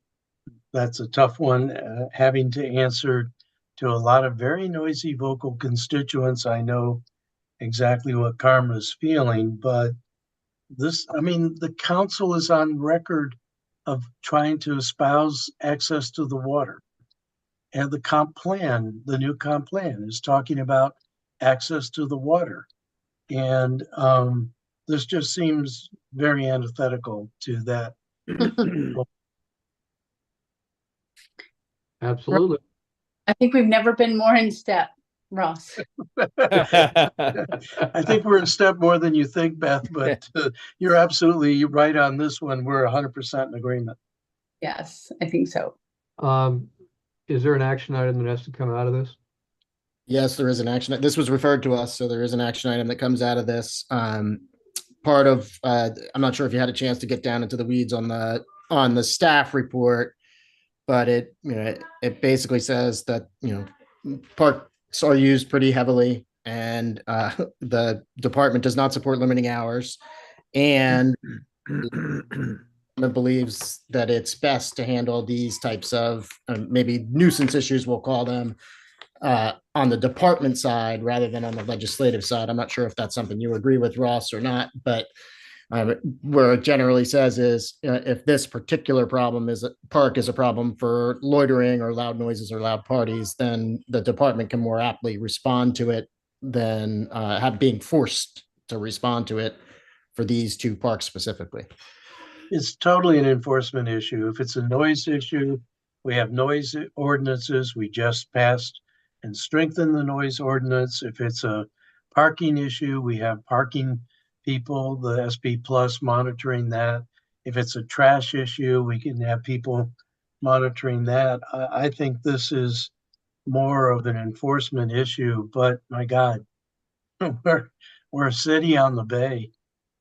Speaker 8: that's a tough one, having to answer to a lot of very noisy vocal constituents. I know exactly what Karma's feeling, but the council is on record of trying to espouse access to the water. And the new comp plan is talking about access to the water. And this just seems very antithetical to that.
Speaker 4: Absolutely.
Speaker 10: I think we've never been more in step, Ross.
Speaker 8: I think we're in step more than you think, Beth, but you're absolutely right on this one. We're 100% in agreement.
Speaker 10: Yes, I think so.
Speaker 4: Is there an action item that has to come out of this?
Speaker 2: Yes, there is an action. This was referred to us, so there is an action item that comes out of this. Part of, I'm not sure if you had a chance to get down into the weeds on the staff report, but it basically says that parks are used pretty heavily, and the department does not support limiting hours, and believes that it's best to handle these types of maybe nuisance issues, we'll call them, on the department side rather than on the legislative side. I'm not sure if that's something you agree with, Ross, or not, but where it generally says is if this particular park is a problem for loitering or loud noises or loud parties, then the department can more aptly respond to it than being forced to respond to it for these 2 parks specifically.
Speaker 8: It's totally an enforcement issue. If it's a noise issue, we have noise ordinances. We just passed and strengthened the noise ordinance. If it's a parking issue, we have parking people, the SP Plus monitoring that. If it's a trash issue, we can have people monitoring that. I think this is more of an enforcement issue, but my God, we're a city on the bay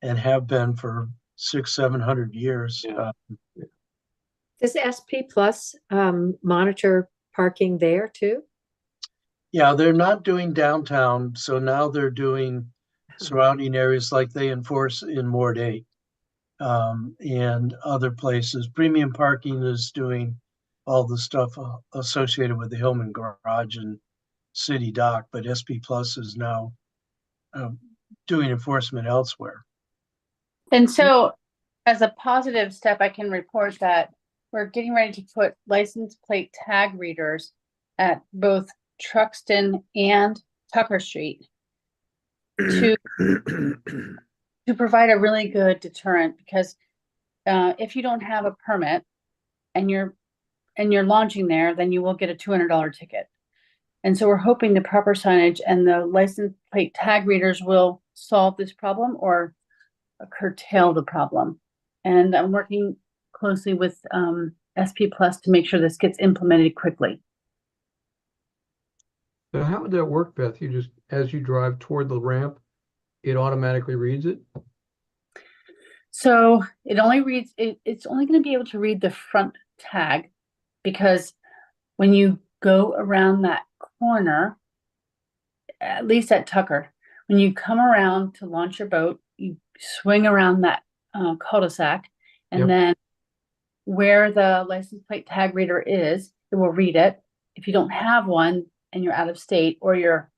Speaker 8: and have been for 600-700 years.
Speaker 4: Yeah.
Speaker 7: Does SP Plus monitor parking there too?
Speaker 8: Yeah, they're not doing downtown, so now they're doing surrounding areas like they enforce in Ward 8 and other places. Premium Parking is doing all the stuff associated with the Hillman Garage and City Dock, but SP Plus is now doing enforcement elsewhere.
Speaker 10: And so, as a positive step, I can report that we're getting ready to put license plate tag readers at both Truxton and Tucker Street to provide a really good deterrent, because if you don't have a permit and you're launching there, then you will get a $200 ticket. And so we're hoping the proper signage and the license plate tag readers will solve this problem or curtail the problem. And I'm working closely with SP Plus to make sure this gets implemented quickly.
Speaker 4: So how would that work, Beth? You just, as you drive toward the ramp, it automatically reads it?
Speaker 10: So it only reads, it's only going to be able to read the front tag, because when you go around that corner, at least at Tucker, when you come around to launch your boat, you swing around that cul-de-sac, and
Speaker 4: Yep.
Speaker 10: then where the license plate tag reader is, it will read it. If you don't have one and you're out of state or you're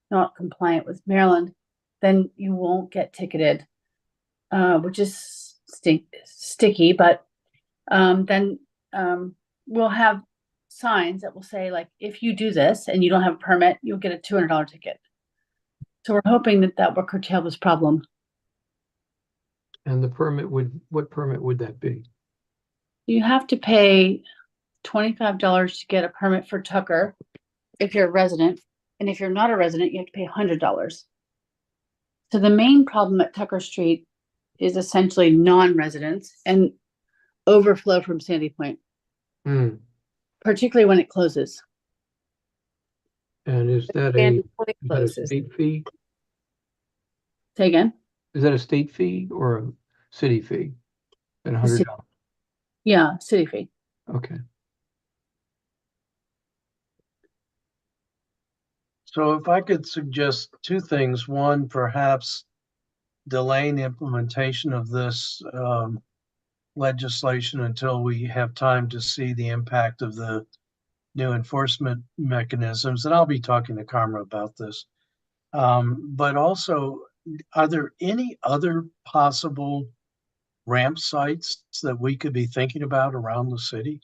Speaker 10: not compliant with Maryland, then you won't get ticketed, which is sticky. But then we'll have signs that will say, like, if you do this and you don't have a permit, you'll get a $200 ticket. So we're hoping that that will curtail this problem.
Speaker 4: And the permit would, what permit would that be?
Speaker 10: You have to pay $25 to get a permit for Tucker if you're a resident. And if you're not a resident, you have to pay $100. So the main problem at Tucker Street is essentially non-residents and overflow from Sandy Point, particularly when it closes.
Speaker 4: And is that
Speaker 7: Sandy
Speaker 4: a,
Speaker 7: Point
Speaker 4: is that a
Speaker 7: closes.
Speaker 4: state fee?
Speaker 10: Say again?
Speaker 4: Is that a state fee or a city fee? At $100?
Speaker 10: Yeah, city fee.
Speaker 4: Okay.
Speaker 8: So if I could suggest two things. One, perhaps delaying implementation of this legislation until we have time to see the impact of the new enforcement mechanisms. And I'll be talking to Karma about this. But also, are there any other possible ramp sites that we could be thinking about around the city?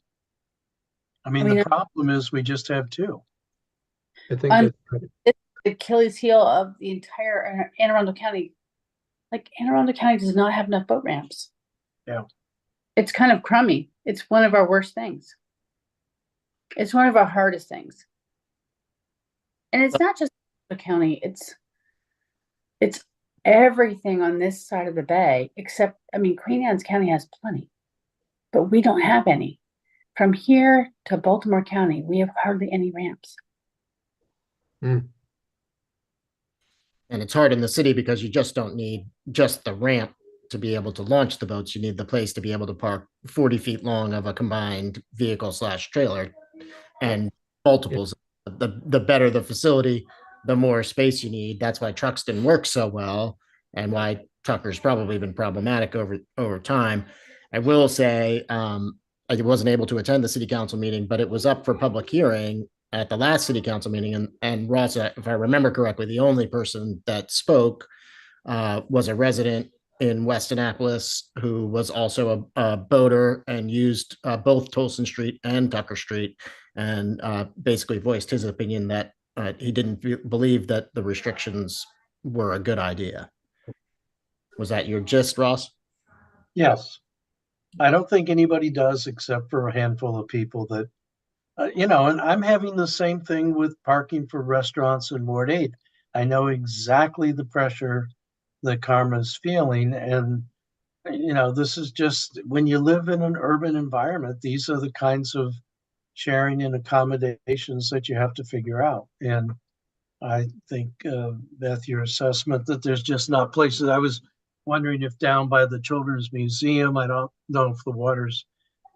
Speaker 8: I mean, the problem is we just have two.
Speaker 4: I think that's right.
Speaker 10: It's the Achilles heel of the entire Anne Arundel County. Like, Anne Arundel County does not have enough boat ramps.
Speaker 8: Yeah.
Speaker 10: It's kind of crummy. It's one of our worst things. It's one of our hardest things. And it's not just the county, it's everything on this side of the bay, except, I mean, Queen Anne's County has plenty, but we don't have any. From here to Baltimore County, we have hardly any ramps.
Speaker 2: And it's hard in the city because you just don't need just the ramp to be able to launch the boats. You need the place to be able to park 40 feet long of a combined vehicle / trailer and multiples. The better the facility, the more space you need. That's why Truxton works so well and why Tucker's probably been problematic over time. I will say, I wasn't able to attend the city council meeting, but it was up for public hearing at the last city council meeting. And Ross, if I remember correctly, the only person that spoke was a resident in West Annapolis who was also a boater and used both Tolson Street and Tucker Street, and basically voiced his opinion that he didn't believe that the restrictions were a good idea. Was that your gist, Ross?
Speaker 8: Yes. I don't think anybody does, except for a handful of people that, and I'm having the same thing with parking for restaurants in Ward 8. I know exactly the pressure that Karma's feeling. And, this is just, when you live in an urban environment, these are the kinds of sharing and accommodations that you have to figure out. And I think, Beth, your assessment that there's just not places. I was wondering if down by the Children's Museum, I don't know if the water's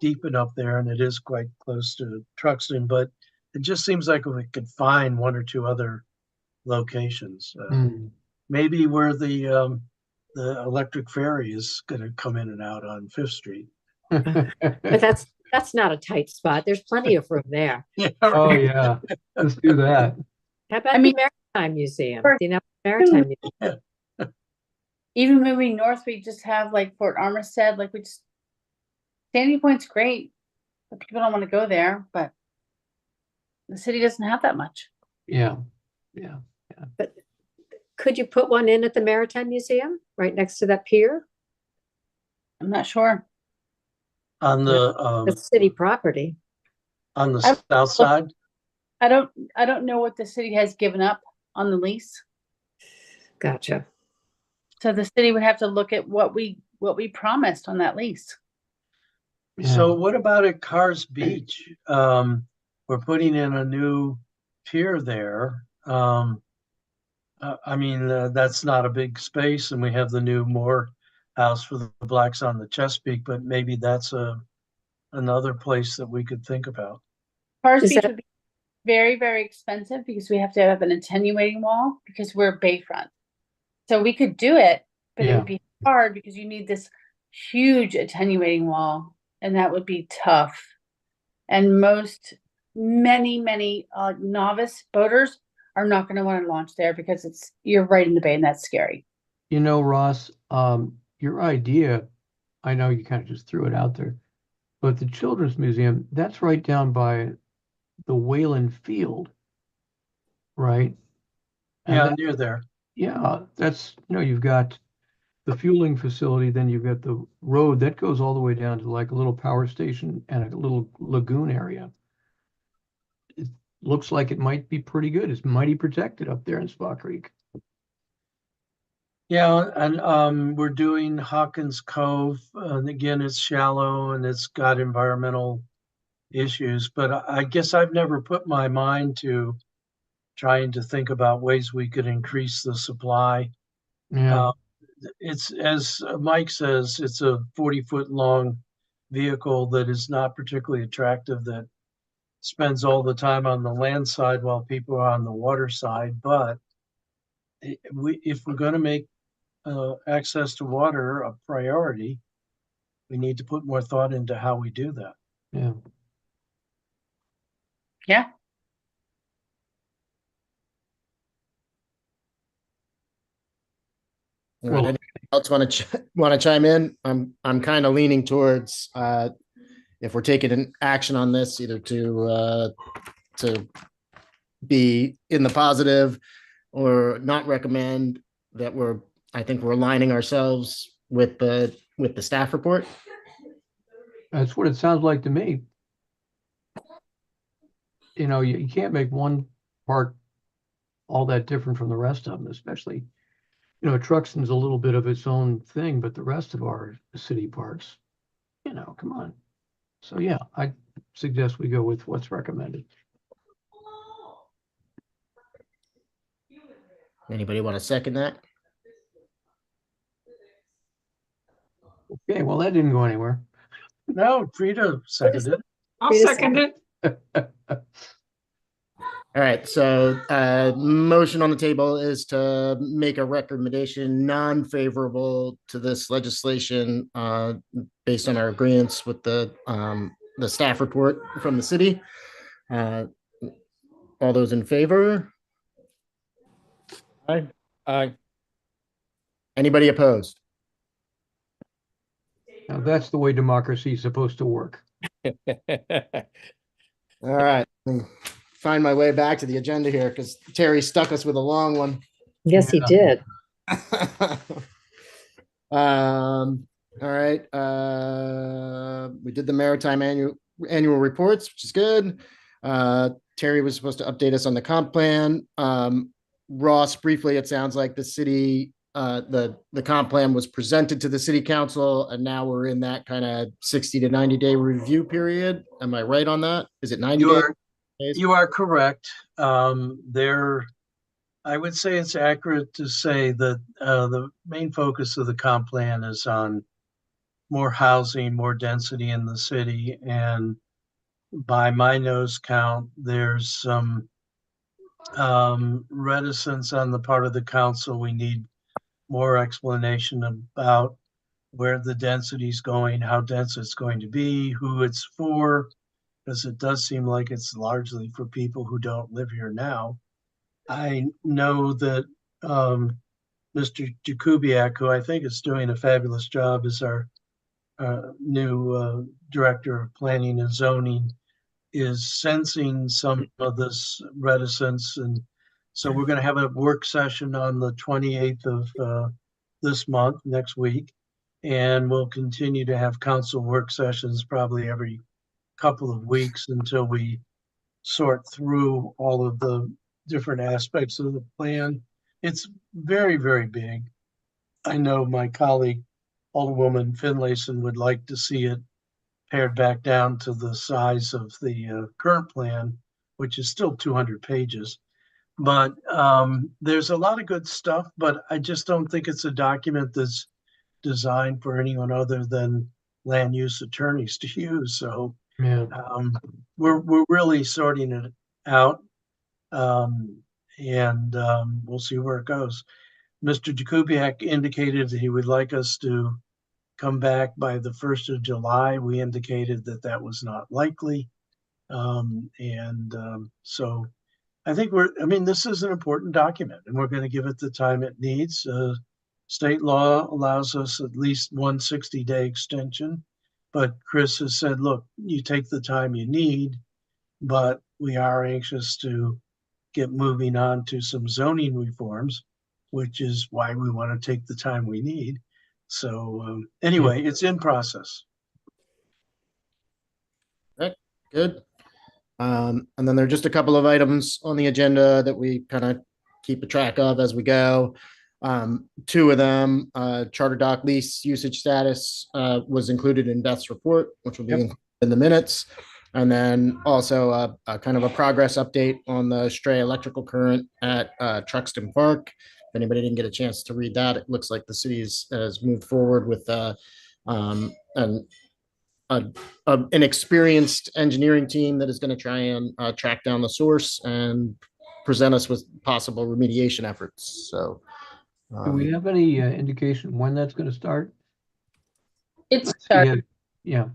Speaker 8: deep enough there, and it is quite close to Truxton, but it just seems like we could find one or two other locations. Maybe where the electric ferry is going to come in and out on 5th Street.
Speaker 7: But that's not a tight spot. There's plenty of room there.
Speaker 8: Yeah,
Speaker 4: Oh, yeah. Let's do that.
Speaker 7: How about the Maritime Museum? Do you know Maritime Museum?
Speaker 10: Even moving north, we just have like Fort Armistead, Sandy Point's great, but people don't want to go there, but the city doesn't have that much.
Speaker 4: Yeah.
Speaker 7: But could you put one in at the Maritime Museum right next to that pier?
Speaker 10: I'm not sure.
Speaker 8: On
Speaker 7: The
Speaker 8: the
Speaker 7: city property.
Speaker 8: on the south side.
Speaker 10: I don't know what the city has given up on the lease.
Speaker 7: Gotcha.
Speaker 10: So the city would have to look at what we promised on that lease.
Speaker 8: So what about at Cars Beach? We're putting in a new pier there. I mean, that's not a big space, and we have the new Moore House for the Blacks on the Chesapeake, but maybe that's another place that we could think about.
Speaker 10: Cars
Speaker 7: Is
Speaker 10: Beach
Speaker 7: that-
Speaker 10: would be very, very expensive because we have to have an attenuating wall because we're bayfront. So we could do it, but it
Speaker 4: Yeah.
Speaker 10: would be hard because you need this huge attenuating wall, and that would be tough. And many novice boaters are not going to want to launch there because you're right in the bay, and that's scary.
Speaker 4: You know, Ross, your idea, I know you kind of just threw it out there, but the Children's Museum, that's right down by the Wayland Field, right? And
Speaker 8: Yeah,
Speaker 4: that-
Speaker 8: near there.
Speaker 4: yeah, that's, you've got the fueling facility, then you've got the road that goes all the way down to like a little power station and a little lagoon area. It looks like it might be pretty good. It's mighty protected up there in Spa Creek.
Speaker 8: Yeah, and we're doing Hawkins Cove, and again, it's shallow and it's got environmental issues, but I guess I've never put my mind to trying to think about ways we could increase the supply.
Speaker 4: Yeah.
Speaker 8: It's, as Mike says, it's a 40-foot long vehicle that is not particularly attractive, that spends all the time on the land side while people are on the water side. But if we're going to make access to water a priority, we need to put more thought into how we do that.
Speaker 4: Yeah.
Speaker 10: Yeah.
Speaker 2: All
Speaker 4: Well-
Speaker 2: right, anybody else want to chime in? I'm kind of leaning towards if we're taking an action on this, either to be in the positive or not recommend, that I think we're aligning ourselves with the staff report.
Speaker 4: That's what it sounds like to me. You can't make one part all that different from the rest of them, especially, Truxton's a little bit of its own thing, but the rest of our city parks, come on. So yeah, I suggest we go with what's recommended.
Speaker 2: Anybody want to second that?
Speaker 4: Okay, well, that didn't go anywhere.
Speaker 8: No, Frida seconded it.
Speaker 9: I'll
Speaker 7: Wait a
Speaker 9: second it.
Speaker 2: All right, so motion on the table is to make a recommendation non-favorable to this legislation based on our agreements with the staff report from the city. All those in favor? Aye.
Speaker 6: Aye.
Speaker 2: Anybody opposed?
Speaker 4: Now, that's the way democracy is supposed to work.
Speaker 2: All right, find my way back to the agenda here because Terry stuck us with a long one.
Speaker 7: Yes, he did.
Speaker 2: All right. We did the Maritime annual reports, which is good. Terry was supposed to update us on the comp plan. Ross, briefly, it sounds like the city, the comp plan was presented to the city council, and now we're in that kind of 60 to 90-day review period. Am I right on that? Is it 90 days?
Speaker 8: You are correct. I would say it's accurate to say that the main focus of the comp plan is on more housing, more density in the city. And by my nose count, there's some reticence on the part of the council. We need more explanation about where the density is going, how dense it's going to be, who it's for, because it does seem like it's largely for people who don't live here now. I know that Mr. Jakubiak, who I think is doing a fabulous job as our new director of planning and zoning, is sensing some of this reticence. And so we're going to have a work session on the 28th of this month, next week. And we'll continue to have council work sessions probably every couple of weeks until we sort through all of the different aspects of the plan. It's very, very big. I know my colleague, Alderwoman Finlayson, would like to see it pared back down to the size of the current plan, which is still 200 pages. But there's a lot of good stuff, but I just don't think it's a document that's designed for anyone other than land use attorneys to use. So
Speaker 4: Yeah.
Speaker 8: we're really sorting it out, and we'll see where it goes. Mr. Jakubiak indicated that he would like us to come back by the 1st of July. We indicated that that was not likely. So I think this is an important document, and we're going to give it the time it needs. State law allows us at least one 60-day extension, but Chris has said, look, you take the time you need, but we are anxious to get moving on to some zoning reforms, which is why we want to take the time we need. So anyway, it's in process.
Speaker 2: Okay, good. And then there are just a couple of items on the agenda that we kind of keep a track of as we go. Two of them, charter dock lease usage status was included in Beth's report, which will be in the minutes. And then also a kind of a progress update on the stray electrical current at Truxton Park. If anybody didn't get a chance to read that, it looks like the city has moved forward with an experienced engineering team that is going to try and track down the source and present us with possible remediation efforts. So,
Speaker 4: do we have any indication when that's going to start?
Speaker 10: It's started.
Speaker 4: Yeah.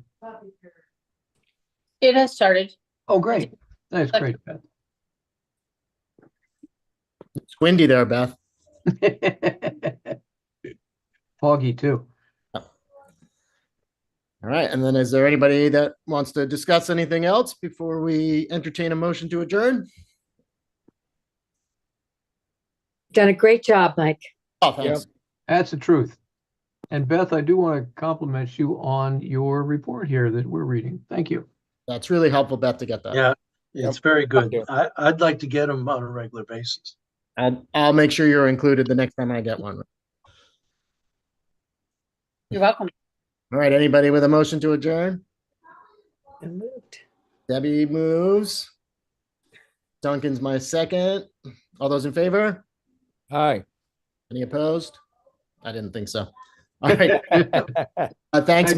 Speaker 10: It has started.
Speaker 4: Oh, great. That's great, Beth.
Speaker 2: It's windy there, Beth.
Speaker 4: Foggy too.
Speaker 2: All right. And then is there anybody that wants to discuss anything else before we entertain a motion to adjourn?
Speaker 7: Done a great job, Mike.
Speaker 2: Oh, thanks.
Speaker 6: Yep.
Speaker 4: That's the truth. And Beth, I do want to compliment you on your report here that we're reading. Thank you.
Speaker 2: That's really helpful, Beth, to get that.
Speaker 8: Yeah, it's very good. I'd like to get them on a regular basis.
Speaker 2: I'll make sure you're included the next time I get one.
Speaker 10: You're welcome.
Speaker 2: All right. Anybody with a motion to adjourn?
Speaker 7: I moved.
Speaker 2: Debbie moves. Duncan's my second. All those in favor?
Speaker 6: Hi.
Speaker 2: Any opposed? I didn't think so. All right. Thanks, Matt.